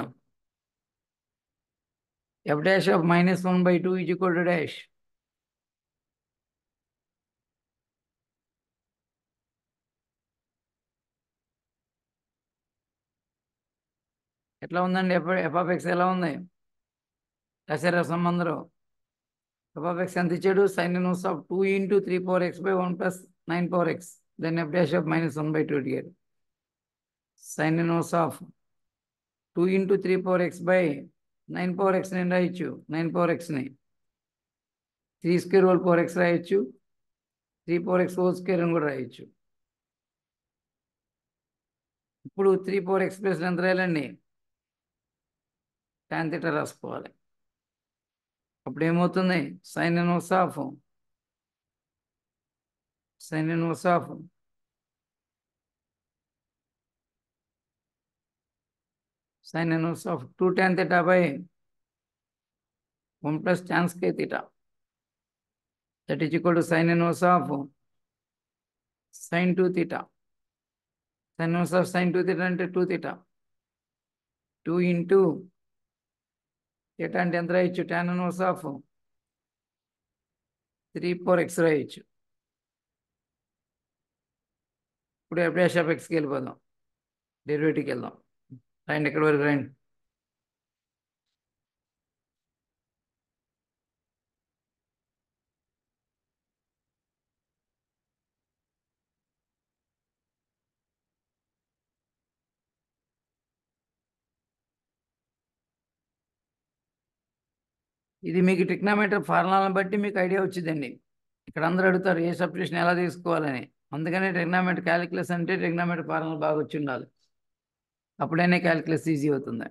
f dash of -1 by 2 is equal to dash. ఎట్లా ఉందండి? F of X ఎలా ఉంది? రాశారా సంబంధం? F of X ఎంత ఇచ్చాడు? sin inverse of 2 into 3 power x by 1 plus 9 power x, then f dash of -1 by 2 అడిగారు. sin inverse of 2 into 3 power x by 9 power x ని రాయొచ్చు. 9 power x ని 3 square whole power x రాయొచ్చు, 3 power x whole square అని కూడా రాయొచ్చు. ఇప్పుడు 3 power x plus ఎంత రాయాలండి? tan theta రాసుకోవాలి. అప్పుడు ఏమవుతుంది? sin inverse of 2 tan theta by 1 plus tan square theta, that is equal to sin inverse of sin 2 theta. sin inverse of sin 2 theta అంటే 2 theta. 2 into theta అంటే ఎంత రాయొచ్చు? tan inverse of 3 power x రాయొచ్చు. ఇప్పుడు f dash of xకి వెళ్ళిపోదాం, డెరివేటివ్కి వెళ్దాం. రండి, ఎక్కడి వరకు రండి. ఇది మీకు ట్రిగ్నామెట్రీ ఫార్ములాలను బట్టి మీకు ఐడియా వచ్చిందండి. ఇక్కడ అందరూ అడుగుతారు ఏ సబ్స్టిట్యూషన్ ఎలా తీసుకోవాలని. అందుకనే ట్రిగ్నామెట్రీ క్యాలిక్యులస్ అంటే ట్రిగ్నామెట్రీ ఫార్ములా బాగా వచ్చి ఉండాలి, అప్పుడైనా క్యాలిక్యులస్ ఈజీ అవుతుంది.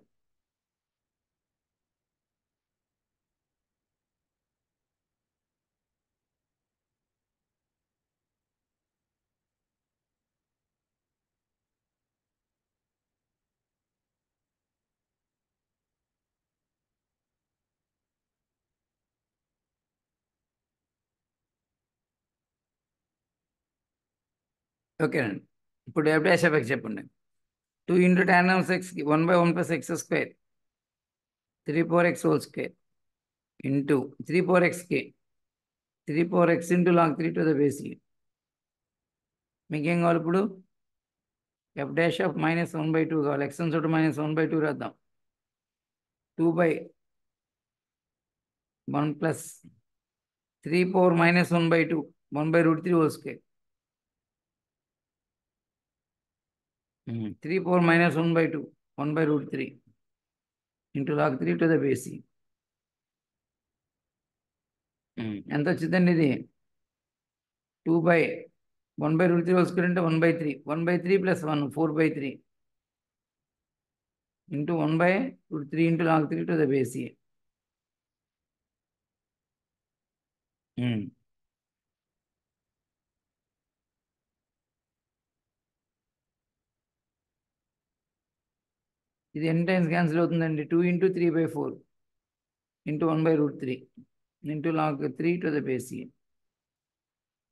ఓకేనండి. ఇప్పుడు f dash of x చెప్పండి. 2 into tan of x 1 by 1 plus x square 3 power x whole square into 3 power x కి 3 power x into log 3 to the base e. మీకేం కావాలి ఇప్పుడు? f dash of -1 by 2 కావాలి. x చోట -1 by 2 రాద్దాం. 2 by 1 plus 3 power -1 by 2 1 by root 3 whole square. 3 power -1 by 2 1 by root 3 into log 3 to the base e. ఎంత వచ్చిందండి ఇది? 2 by 1 by root 3 whole square అంటే 1 by 3 1 by 3 plus 1 4 by 3 into 1 by root 3 into log 3 to the base e. ఇది ఎన్ని times cancel అవుతుందండి? 2 × 3/4 into 1/√3 into log 3 to the base e.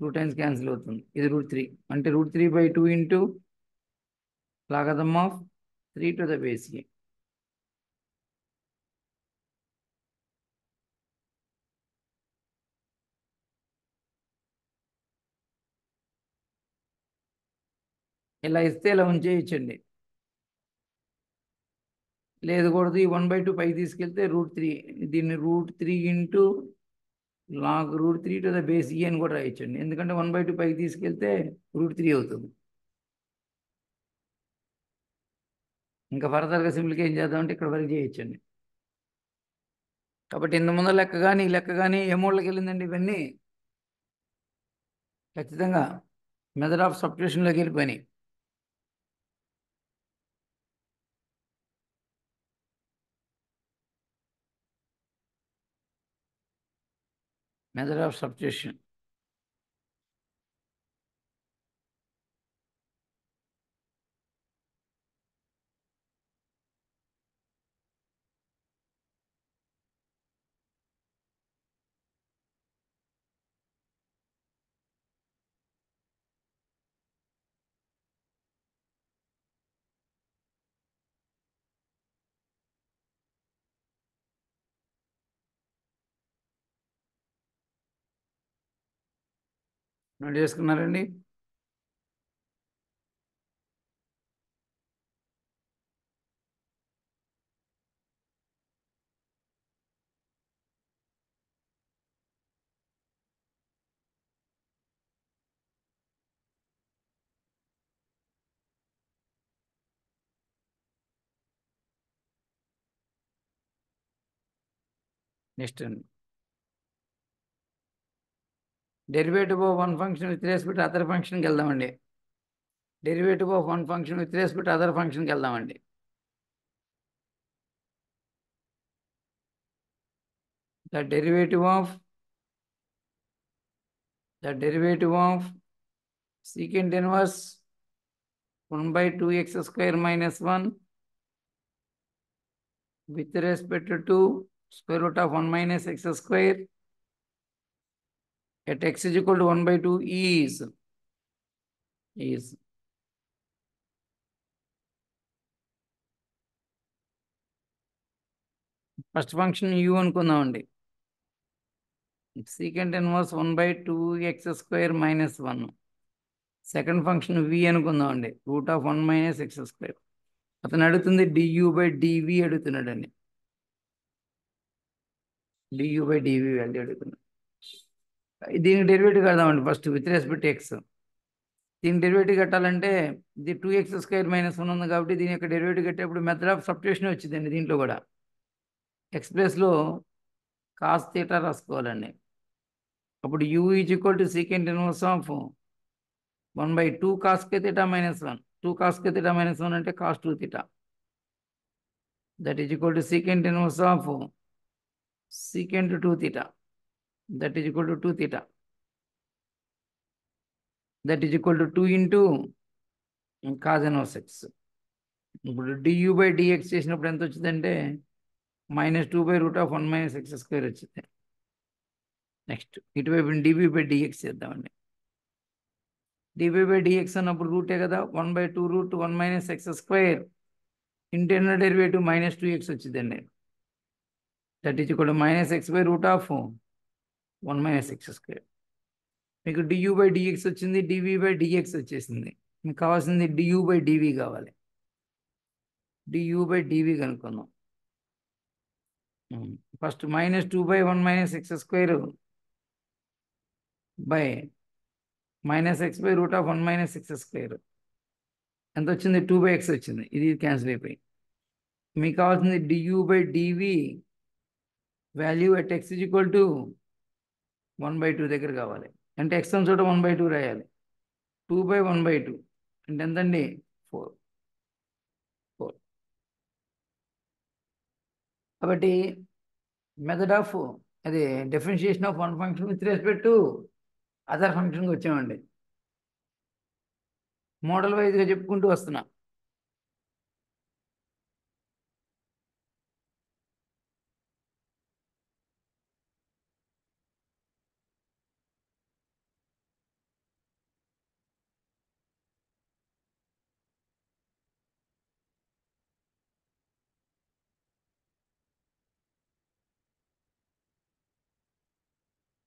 2 times cancel అవుతుంది. ఇది √3 అంటే √3/2 into logarithm of 3 to the base e. ఇలా ఇస్తే ఇలా ఉంచేయచ్చండి. లేదు కూడదు, ఈ 1/2 పైకి తీసుకెళ్తే √3, దీన్ని √3 into log √3 to the base e అని కూడా రాయొచ్చండి. ఎందుకంటే 1/2 పైకి తీసుకెళ్తే √3 అవుతుంది. ఇంకా ఫర్దర్గా సింప్లిఫికేషన్ చేద్దామంటే ఇక్కడ వరకు చేయొచ్చండి. కాబట్టి ఇంత ముందర లెక్క కానీ ఈ లెక్క కానీ ఏ మోడ్లోకి వెళ్ళిందండి? ఇవన్నీ ఖచ్చితంగా మెథడ్ ఆఫ్ సబ్స్టిట్యూషన్లోకి వెళ్ళిపోయినాయి. Method of substitution. నోట్ చేసుకున్నారండి? నెక్స్ట్ అండి, derivative of one function with respect other ఫంక్షన్కి వెళ్దామండి. Derivative of one function with respect other ఫంక్షన్కి వెళ్దామండి. The derivative of secant inverse 1/2x² minus 1 with respect to square root of 1 minus x² at x is equal to 1/2 is first function u అనుకుందామండి. secant inverse 1/2x² minus 1. Second function v అనుకుందామండి, root of 1 minus x². అతను అడుగుతుంది du/dv అడుగుతున్నాడండి. du/dv value అడుగుతున్నాడు. దీనికి derivative కడదామండి first with respect x. దీని derivative కట్టాలంటే ఇది 2x² - 1 ఉంది కాబట్టి దీని యొక్క డెరివేటివ్ కట్టేప్పుడు మెథడ్ ఆఫ్ సబ్స్టిట్యూషన్ వచ్చిందండి. దీంట్లో కూడా ఎక్స్ ప్లేస్లో కాస్ థీటా రాసుకోవాలండి. అప్పుడు u is equal to secant inverse of 1/2 cos θ - 1. 2 cos θ - 1 అంటే cos 2θ. That is equal to secant inverse of secant 2θ. That is equal to 2θ. That is equal to 2 into cos inverse x. ఇప్పుడు du/dx చేసినప్పుడు ఎంత వచ్చిందంటే -2/√1 - x² వచ్చింది. Next ఇటువైపు dv/dx చేద్దామండి. dv/dx అన్నప్పుడు రూటే కదా, 1/2√1 - x². ఇంటర్నల్ డెరివేటివ్ -2x వచ్చిందండి. That is equal to -x/√1 - x². మీకు du/dx వచ్చింది, dv/dx వచ్చేసింది. మీకు కావాల్సింది du/dv కావాలి. du/dv కనుక్కుందాం. First -2/1 - x² by -x/√1 - x². ఎంత వచ్చింది? 2/x వచ్చింది. ఇది క్యాన్సిల్ అయిపోయి మీకు కావాల్సింది du/dv value at x is equal to 1/2 దగ్గర కావాలి. అంటే x అని చోట 1/2 రాయాలి. 2/1/2 అంటే ఎంతండి? 4. కాబట్టి మెథడ్ ఆఫ్ అది differentiation of one function with respect to other ఫంక్షన్కి వచ్చామండి. మోడల్ వైజ్గా చెప్పుకుంటూ వస్తున్నా.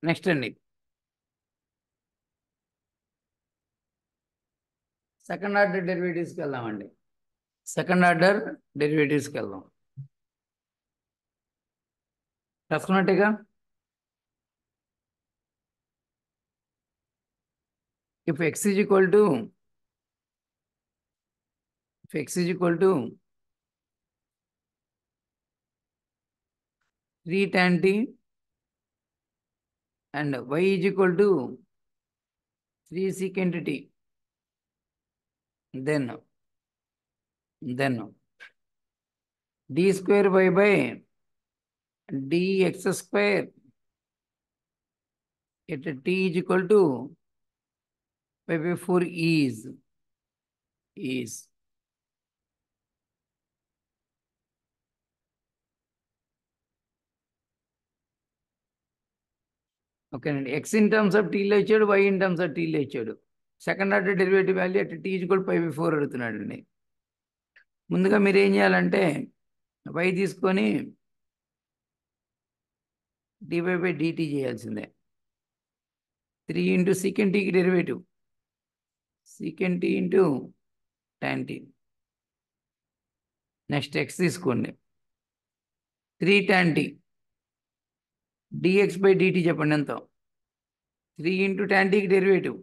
నెక్స్ట్ అండి, సెకండ్ ఆర్డర్ డెరివేటివ్స్కి వెళ్దామండి. సెకండ్ ఆర్డర్ డెరివేటివ్స్కి వెళ్దాం. రాసుకున్నట్టుగా if x is equal to if x is equal to 3 tan t and y is equal to 3 secant t, then d square y by dx square at t is equal to y by 4 is ఓకేనండి. x in terms of టీలో ఇచ్చాడు, y in terms of టీలో ఇచ్చాడు. Second order derivative value at t is equal to 4 అడుగుతున్నాడండి. ముందుగా మీరు ఏం చేయాలంటే y తీసుకొని dy బై dt చేయాల్సిందే. 3 ఇంటూ సీకెంట్ టీకి derivative secant T into tan t. Next x తీసుకోండి, 3 tan t dx by dt చెప్పండి ఎంతో. 3 ఇంటూ tan tకి డెరివేటివ్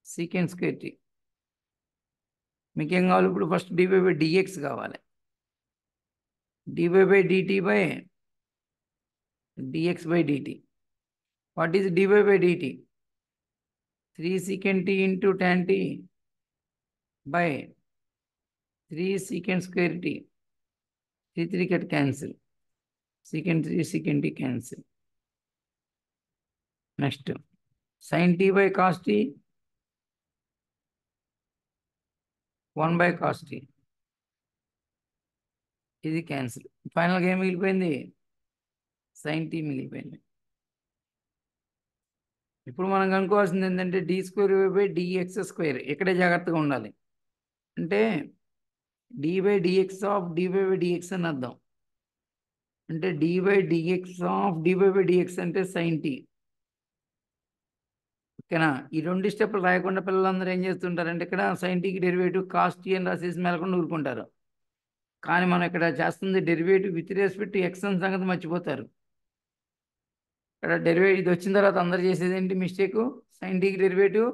సీకెంట్ స్క్వేర్ టీ. మీకు ఏం కావాలి ఇప్పుడు? ఫస్ట్ dy బై dx కావాలి. dy by dt by dx by dt. What is dy by dt? 3 secant t into tan t by 3 secant square t. 3 get cancel. Secant 3 secant t cancel. Next, sin t by cos t 1 by cos t. ఇది cancel. ఫైనల్గా ఏం మిగిలిపోయింది? sin t మిగిలిపోయింది. ఇప్పుడు మనం కనుక్కోవాల్సింది ఏంటంటే d square by dx square. ఇక్కడే జాగ్రత్తగా ఉండాలి. అంటే d by dx of d by dx అని అర్థం. అంటే d by dx of d by dx అంటే sin t. ఓకేనా? ఈ రెండు స్టెప్లు రాయకుండా పిల్లలందరూ ఏం చేస్తుంటారంటే ఇక్కడ sin tకి డెరివేటివ్ కాస్ట్ టీ అని రాసేసి మేలకుండా ఊరుకుంటారు. కానీ మనం ఇక్కడ చేస్తుంది derivative with respect to X అని సంగతి మర్చిపోతారు. ఇక్కడ డెరివేటివ్ ఇది వచ్చిన తర్వాత అందరు చేసేది ఏంటి మిస్టేక్? sin tకి డెరివేటివ్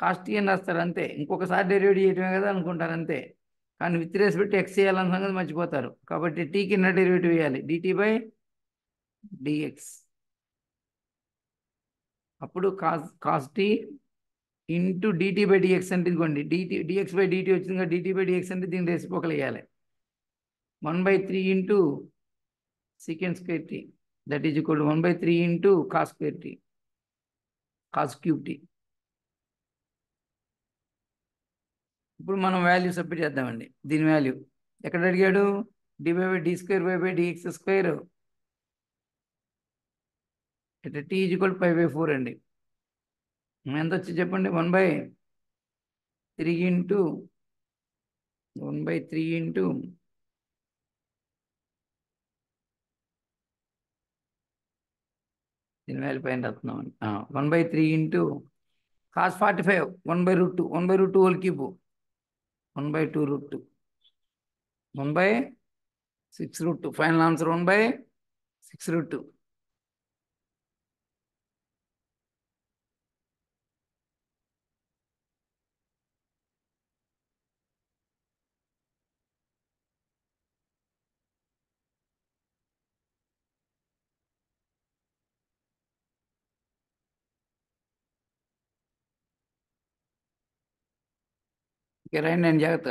కాస్ట్ టీ అని రాస్తారు అంతే. ఇంకొకసారి డెరివేటివ్ చేయటమే కదా అనుకుంటారు అంతే. కానీ విత్ రెస్పెక్ట్ టు ఎక్స్ చేయాలన్న సంగతి మర్చిపోతారు. కాబట్టి టీ కింద డెరివేటివ్ వేయాలి, డిటీ బై డిఎక్స్. అప్పుడు cos t into dt by dx అంటే ఇదిగోండి డిఎక్స్ బై డిటీ వచ్చింది కదా, డిటీ బై డిఎక్స్ అంటే దీన్ని రెసిప్రోకల్ వేయాలి. 1/3 into secant square t that is equal to 1/3 into cos square t, cos cube t. ఇప్పుడు మనం వాల్యూ సబ్మిట్ చేద్దామండి. దీని వాల్యూ ఎక్కడ అడిగాడు? D by d square by dx square అంటే టీ ఈజ్ ఈక్వల్ 5/4 అండి. ఎంత వచ్చి చెప్పండి? 1/3 ఇంటూ 1/3 ఇంటూ దీని వాల్యూ పైన రాస్తున్నాం. 1/3 into cos 45 1/√2 1/√2 whole cube 1/2√2 1/6√2. Final answer 1/6√2. Okay right, నేను జాగ్రత్త.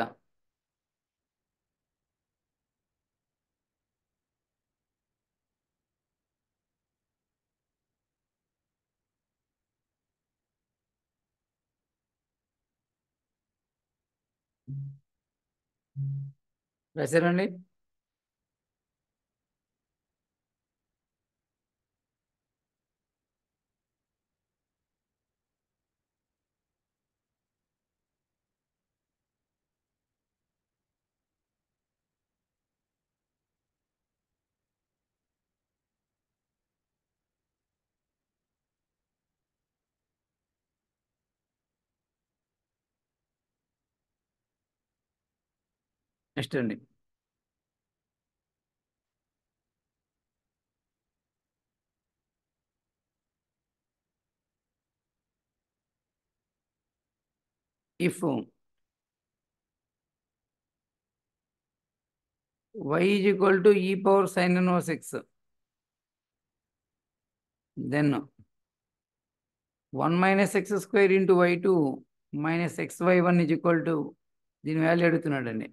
రాశారండి? నెక్స్ట్ అండి. If y is equal to e power sine inverse x, then 1 minus x square into y2 minus xy1 is equal to, దీని వాల్యూ అడుగుతున్నాడండి.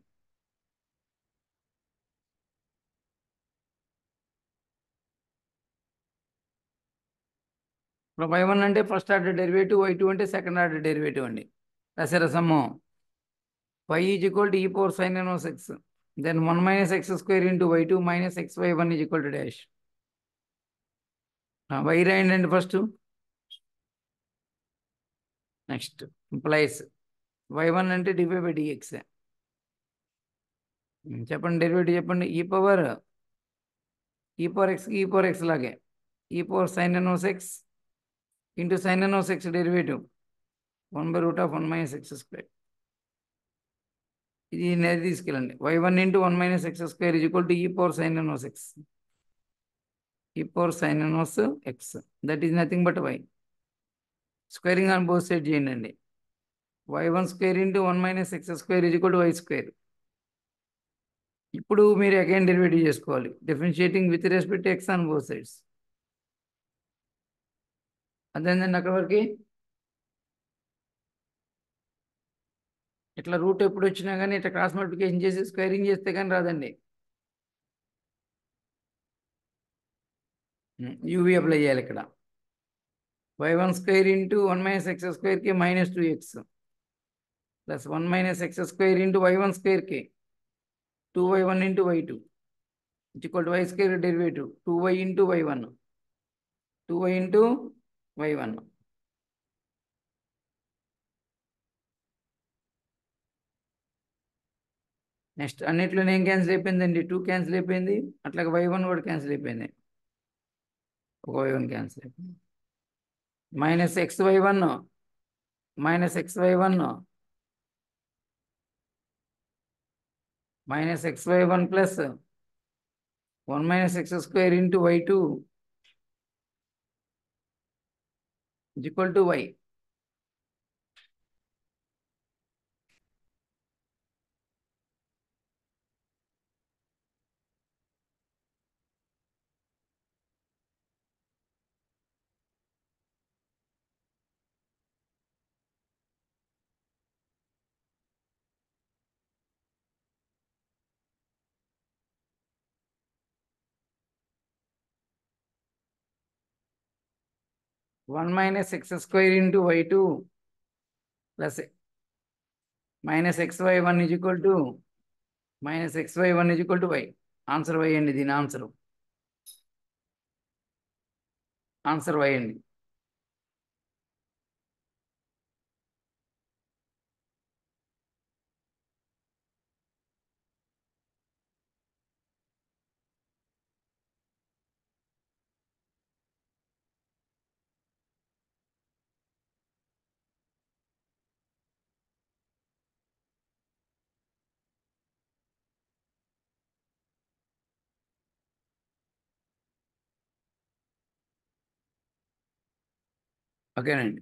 ఇప్పుడు y1 అంటే first order derivative, y2 అంటే సెకండ్ ఆర్డర్ డెరివేటివ్ అండి. రసము y is equal to e power sine inverse x, then 1 minus x square into y2 minus xy1 is equal to dash. y రాయండి first. Next implies y1 అంటే dy by dx. చెప్పండి derivative చెప్పండి. E power x లాగే e power sine inverse x into sine inverse x derivative 1/√1 minus x square. ఇది నేరు తీసుకెళ్ళండి. y1 into 1 minus x square is equal to e power sine inverse X, ఈ power sine inverse X, that is nothing but y. Squaring on both side చేయండి. y1 square into 1 minus x square is equal to y square. ఇప్పుడు మీరు again derivative చేసుకోవాలి, differentiating with respect x on both sides. అదేంటండి అక్కడ వరకు. ఇట్లా route ఎప్పుడు వచ్చినా కానీ ఇట్లా క్రాస్ మల్టిప్లికేషన్ చేసి స్క్వేరింగ్ చేస్తే కానీ రాదండి. యూవీ అప్లై చేయాలి ఇక్కడ. y1 square into 1 minus x స్క్వేర్కి minus 2x plus 1 minus x square into y1 స్క్వేర్కి 2y1 into y2 equal to y square derivative 2y into y1, 2y into y1. నెక్స్ట్ అన్నిట్లో ఏం క్యాన్సిల్ అయిపోయిందండి, 2 క్యాన్సిల్ అయిపోయింది. అట్లాగే y1 కూడా క్యాన్సిల్ అయిపోయింది, ఒక y1 క్యాన్సిల్ అయిపోయింది. Minus xy1 minus xy1 minus xy1 plus 1 minus x square into y2 equal to y. One minus x square into y2 plus minus xy1 is equal to minus xy1 is equal to y. Answer y అండి, దీని answer y అండి. ఓకేనండి.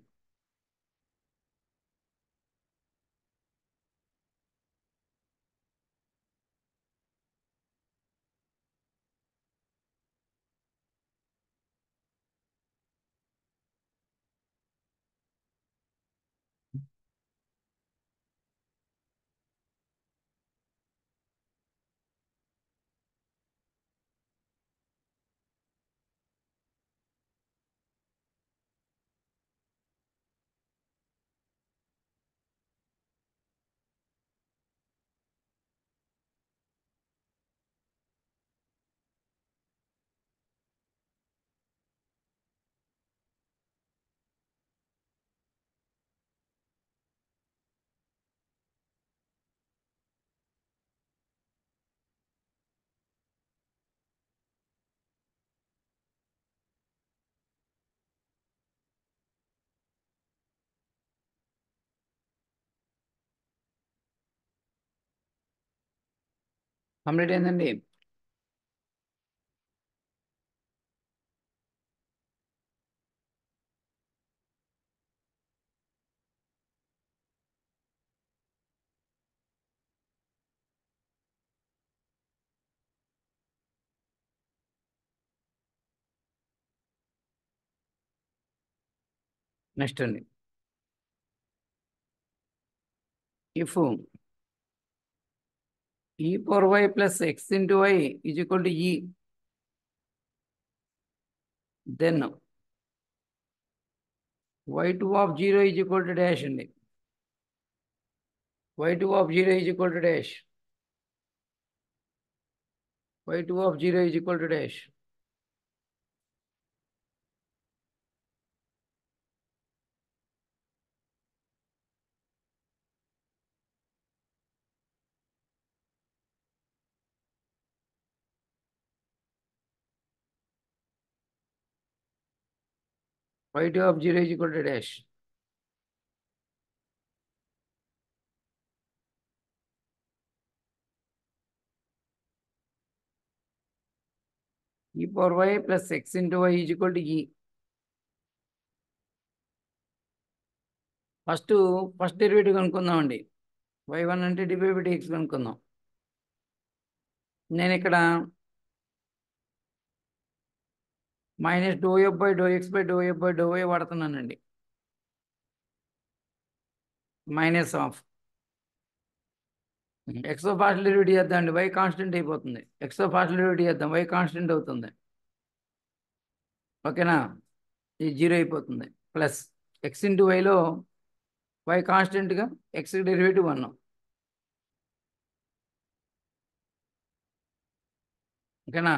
Complete అయిందండి. Next అండి, if e power y plus x into y is equal to e, then y2 of 0 is equal to dash అండి. y2 of 0 is equal to dash. y2 of 0 is equal to dash. y2 of 0 is equal to dash. e power y plus x into y is equal to e. First derivative కనుక్కుందామండి. y1 అంటే dx కనుక్కుందాం. నేను ఇక్కడ minus do f by do x by do f by do y వాడుతున్నానండి. Minus of ఎక్స్తో partial derivative చేద్దాం అండి, y constant అయిపోతుంది. ఎక్స్తో పార్షల్ డెరివేటివ్ చేద్దాం, వై కాన్స్టెంట్ అవుతుంది. ఓకేనా, ఇది 0 అయిపోతుంది. ప్లస్ ఎక్స్ ఇంటూ వైలో వై కాన్స్టెంట్గా ఎక్స్ డెరివేటివ్ 1. ఓకేనా,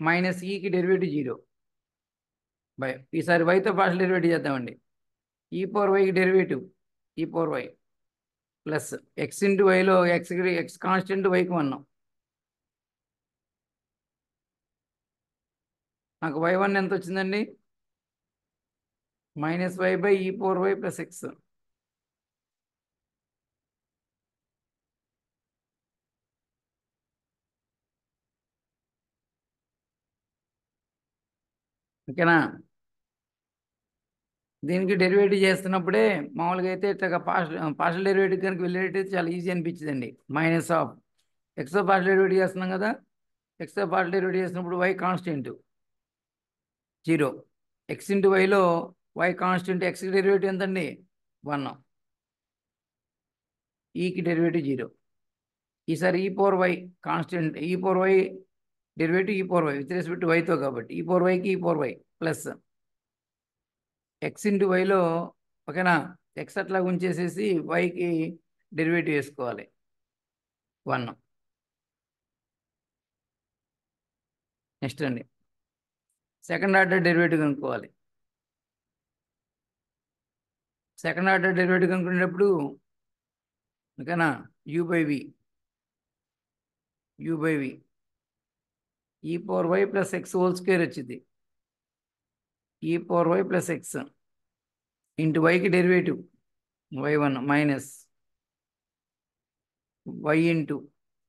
మైనస్ ఈకి డెరివేటివ్ 0 బై, ఈసారి వైతో పార్షల్ డెరివేటివ్ చేద్దామండి. ఈ పవర్ వైకి derivative e power y plus x into వైలో ఎక్స్ కాన్స్టెంట్ వైకి 1. నాకు y1 ఎంత వచ్చిందండి? Minus y by e power y plus x. ఓకేనా, దీనికి డెరివేటివ్ చేస్తున్నప్పుడే మామూలుగా అయితే ఇట్లా పార్షల్ డెరివేటివ్ కనుక వెళ్ళేటైతే చాలా ఈజీ అనిపించిందండి. మైనస్ ఆఫ్ ఎక్స్తో పార్షల్ డెరివేటివ్ చేస్తున్నాం కదా, ఎక్స్తో పార్షల్ డెరివేటివ్ చేసినప్పుడు వై కాన్స్టెంట్ 0, ఎక్స్ ఇంటూ వైలో వై కాన్స్టెంట్ ఎక్స్ డెరివేటివ్ ఎంతండి? 1, ఈకి డెరివేటివ్ 0. ఈసారి e power y constant, e power y derivative e power y with respect వైతో, కాబట్టి ఈ పవర్ వైకి e power y plus x into వైలో, ఓకేనా, ఎక్స్ అట్లా ఉంచేసేసి వైకి డెరివేటివ్ వేసుకోవాలి 1. నెక్స్ట్ అండి, సెకండ్ ఆర్డర్ డెరివేటివ్ కనుక్కోవాలి. సెకండ్ ఆర్డర్ డెరివేటివ్ కనుక్కునేటప్పుడు, ఓకేనా, u by v e power y plus x whole square వచ్చింది. E power y plus x into వైకి derivative y1 minus y into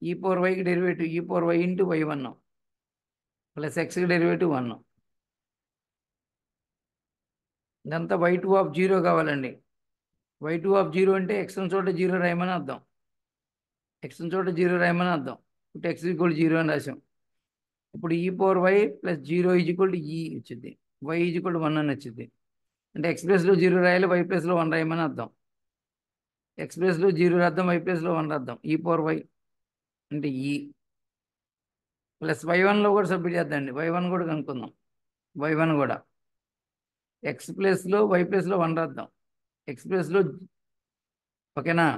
e power వైకి derivative e power y into y1 plus ఎక్స్కి derivative 1. ఇదంతా y2 of 0 కావాలండి. y2 of 0 అంటే X చోట 0 రాయమని అర్థం. ఎక్స్ చోట 0 రాయమని అర్థం. ఇప్పుడు ఎక్స్ ఈక్వల్ 0 అని రాసాం. ఇప్పుడు e power y plus 0 is equal to e వచ్చింది, వై ఈజ్ ఈక్వల్ టు 1 అని వచ్చింది. అంటే ఎక్స్ ప్లస్లో 0 రాయాలి, వై ప్లస్లో 1 రాయమని అర్థం. ఎక్స్ ప్లస్లో 0 రాద్దాం, వై ప్లస్లో 1 రాద్దాం. ఈ పవర్ వై అంటే ఈ ప్లస్ y1లో కూడా సబ్మిట్ చేద్దామండి. y1 కూడా కనుక్కుందాం. y1 కూడా ఎక్స్ ప్లస్లో వై ప్లస్లో 1 రాద్దాం. ఎక్స్ ప్లస్లో, ఓకేనా,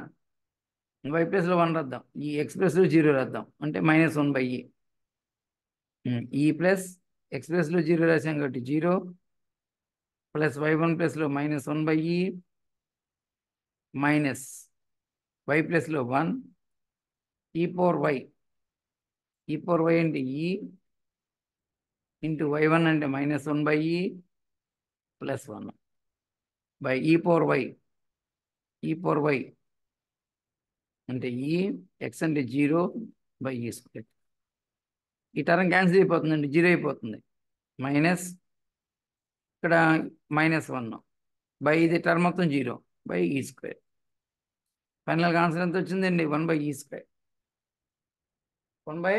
వై ప్లస్లో 1 రాద్దాం. ఈ ఎక్స్ ప్లస్లో 0 రాద్దాం, అంటే -1 బై ఈ ప్లస్ ఎక్స్ ప్లస్లో 0 రాసాం కాబట్టి 0 ప్లస్ y1 ప్లస్లో -1 బై ఈ మైనస్ వై ప్లస్లో 1 ఈ పవర్ వై అంటే ఈ ఇంటూ y1 అంటే -1 బై ఈ plus 1 by e power why అంటే ఈ ఎక్స్ అంటే 0 బై ఈ స్క్వేర్. ఈ టర్మ్ క్యాన్సిల్ అయిపోతుందండి, 0 అయిపోతుంది. మైనస్ ఇక్కడ -1 బై ఇది టర్మ్ మొత్తం 0 బై ఈ స్క్వేర్. ఫైనల్గా ఆన్సర్ ఎంత వచ్చిందండి? 1 బై ఈ స్క్వేర్. 1 బై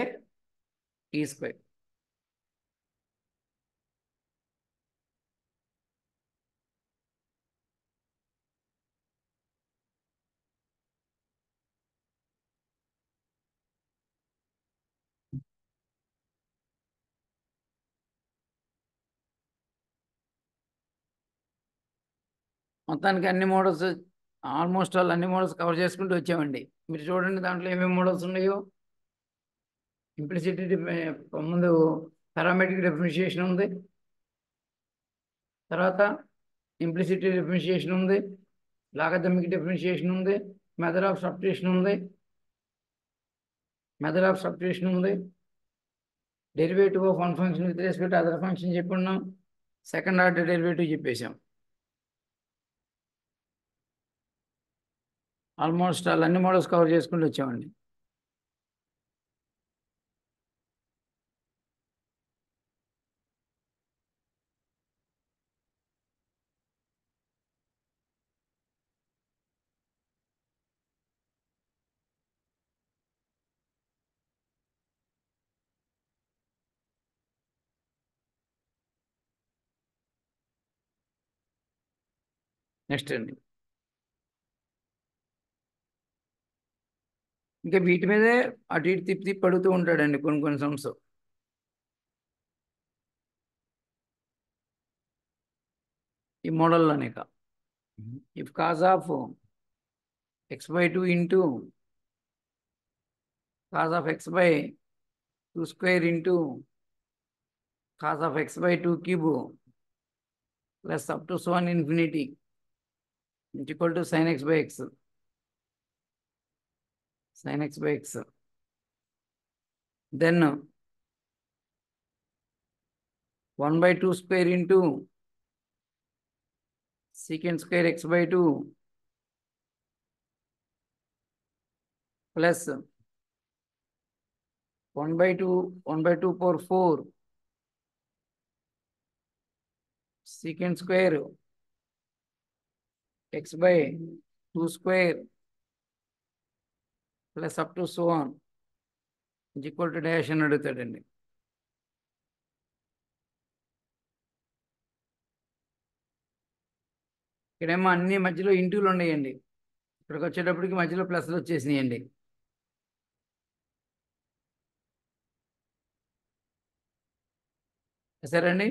ఈ స్క్వేర్. మొత్తానికి అన్ని మోడల్స్, ఆల్మోస్ట్ ఆల్ అన్ని మోడల్స్ కవర్ చేసుకుంటూ వచ్చామండి. మీరు చూడండి దాంట్లో ఏమేమి మోడల్స్ ఉన్నాయో. ఇంప్లిసిటీ ముందు పారామెట్రిక్ డిఫరెన్షియేషన్ ఉంది, తర్వాత ఇంప్లిసిటీ డిఫరెన్షియేషన్ ఉంది, లాగరిథమిక్ డిఫరెన్షియేషన్ ఉంది, మెథడ్ ఆఫ్ సబ్స్టిట్యూషన్ ఉంది, derivative of one function with respect other function చెప్పుకున్నాం, సెకండ్ ఆర్డర్ డెరివేటివ్ చెప్పేశాం. ఆల్మోస్ట్ ఆల్ అన్ని మోడల్స్ కవర్ చేసుకుంటూ వచ్చామండి. నెక్స్ట్ అండి, ఇంకా వీటి మీదే అటు ఇటు తిప్పి తిప్పి అడుగుతూ ఉంటాడండి కొన్ని సమ్స్. ఈ మోడల్లోనే if cos of x/2 into cos of x/2 square into cos of x/2 cube plus up to so on infinity equal to sin x by x. Then 1/2 square into secant square x/2 plus 1/2 power 4 secant square x/2 square plus up to so on is equal to dash అని అడుగుతాడండి. ఇక్కడేమో అన్ని మధ్యలో ఇంటూలు ఉన్నాయండి, ఇక్కడికి వచ్చేటప్పటికి మధ్యలో ప్లస్లు వచ్చేసినాయండి. సరే అండి,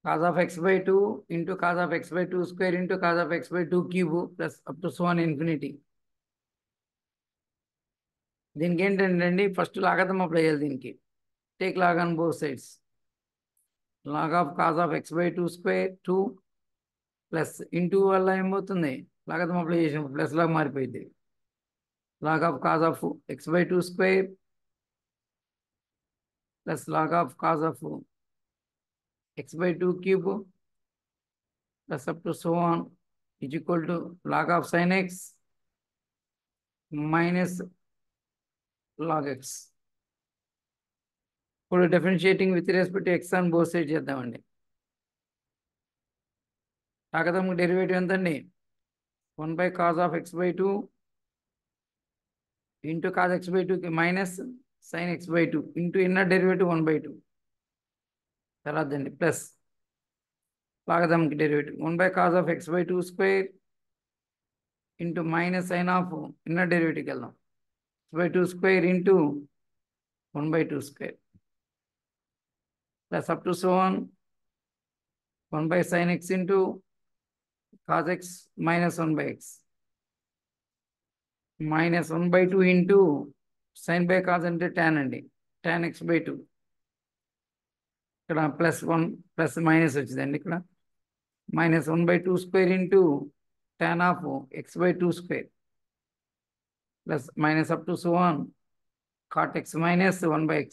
cos of x/2 into cos of x/2 square into cos of x/2 cube plus up to so on infinity. దీనికి ఏంటంటే ఫస్ట్ లాగర్థం అప్లై చేయాలి. దీనికి take log on both sides. log of cos of x/2 square 2 plus into వల్ల ఏమవుతుంది, logarithm apply చేసినప్పుడు plus లాగా మారిపోయింది. log of cos of x/2 square plus log of cos of x/2 cube plus up to so on is equal to log of sin x minus log x. ఇప్పుడు differentiating with respect x on both side చేద్దామండి. Logarithmic derivative ఎంతండి? 1/cos of x/2 into cos x/2 minus sin x/2 into inner derivative 1/2 తర్వాత అండి plus logarithmic derivative 1/cos of x/2 square into minus sin of inner డెరివేటివ్కి వెళ్దాం x/2 square into 1/2 square plus up to so on 1/sin x into cos x minus 1/x minus 1/2 into sin by cos అంటే tan అండి, tan x/2 ఇక్కడ +1 plus minus వచ్చిందండి. ఇక్కడ minus 1/2 square into tan of x/2 square plus minus up to so on cot x minus 1/x.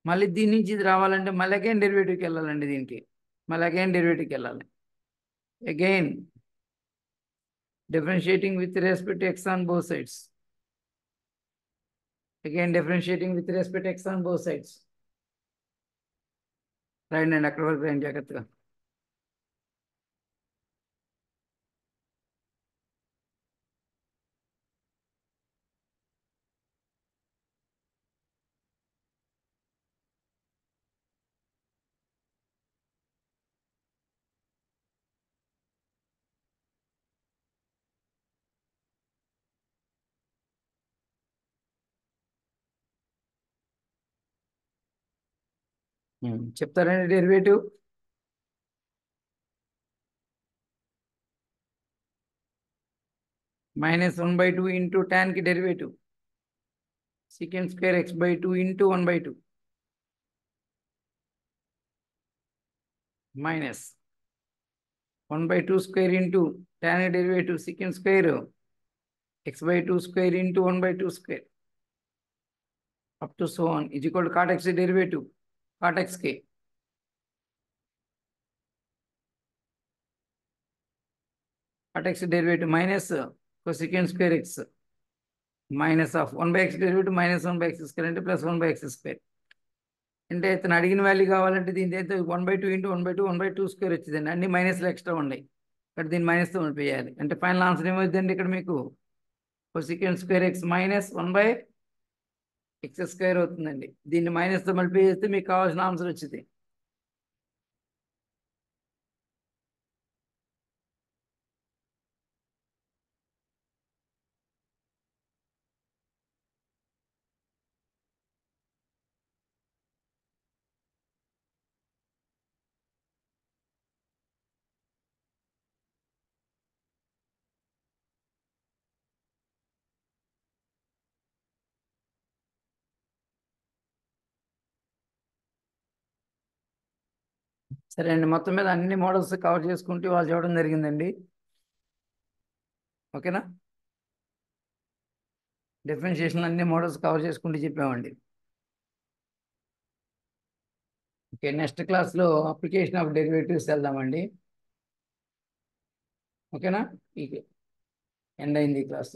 మళ్ళీ దీని నుంచి ఇది రావాలంటే మళ్ళీ అగైన్ డెరివేటివ్కి వెళ్ళాలండి. దీనికి మళ్ళీ అగైన్ డెరివేటివ్కి వెళ్ళాలి. Again differentiating with respect to x on both sides. Again, differentiating with respect to x on both sides. రాయండి అండి, అక్కడ వరకు రాయండి జాగ్రత్తగా. చెప్తారండి డెరివేటివ్. -1/2 ఇంటూ tan కి derivative secant square x/2 into 1/2 minus 1/2 square into tan derivative secant square x/2 square into 1/2 square up to so on is equal to cot x derivative cot xk cot x derivative minus cosecant square x minus of 1/x derivative minus 1/x square అంటే plus 1/x square. అంటే ఇతను అడిగిన value కావాలంటే దీని అయితే 1/2 into 1/2 1/2 square వచ్చిందండి. అన్ని మైనస్లు ఎక్స్ట్రా ఉన్నాయి, ఇక్కడ దీన్ని మైనస్తో ఉండిపోయాలి. అంటే ఫైనల్ ఆన్సర్ ఏమవుతుందండి ఇక్కడ మీకు cosecant square x minus 1/x square అవుతుందండి. దీన్ని మైనస్తో మల్టిప్లై చేస్తే మీకు కావాల్సిన ఆన్సర్ వచ్చింది. సరే అండి, మొత్తం మీద అన్ని మోడల్స్ కవర్ చేసుకుంటూ వాళ్ళు చూడడం జరిగిందండి. ఓకేనా, డిఫరెన్షియేషన్ అన్ని మోడల్స్ కవర్ చేసుకుంటూ చెప్పామండి. ఓకే, నెక్స్ట్ క్లాస్లో అప్లికేషన్ ఆఫ్ డెరివేటివ్స్ వెళ్దామండి. ఓకేనా, ఎండ్ అయింది క్లాస్.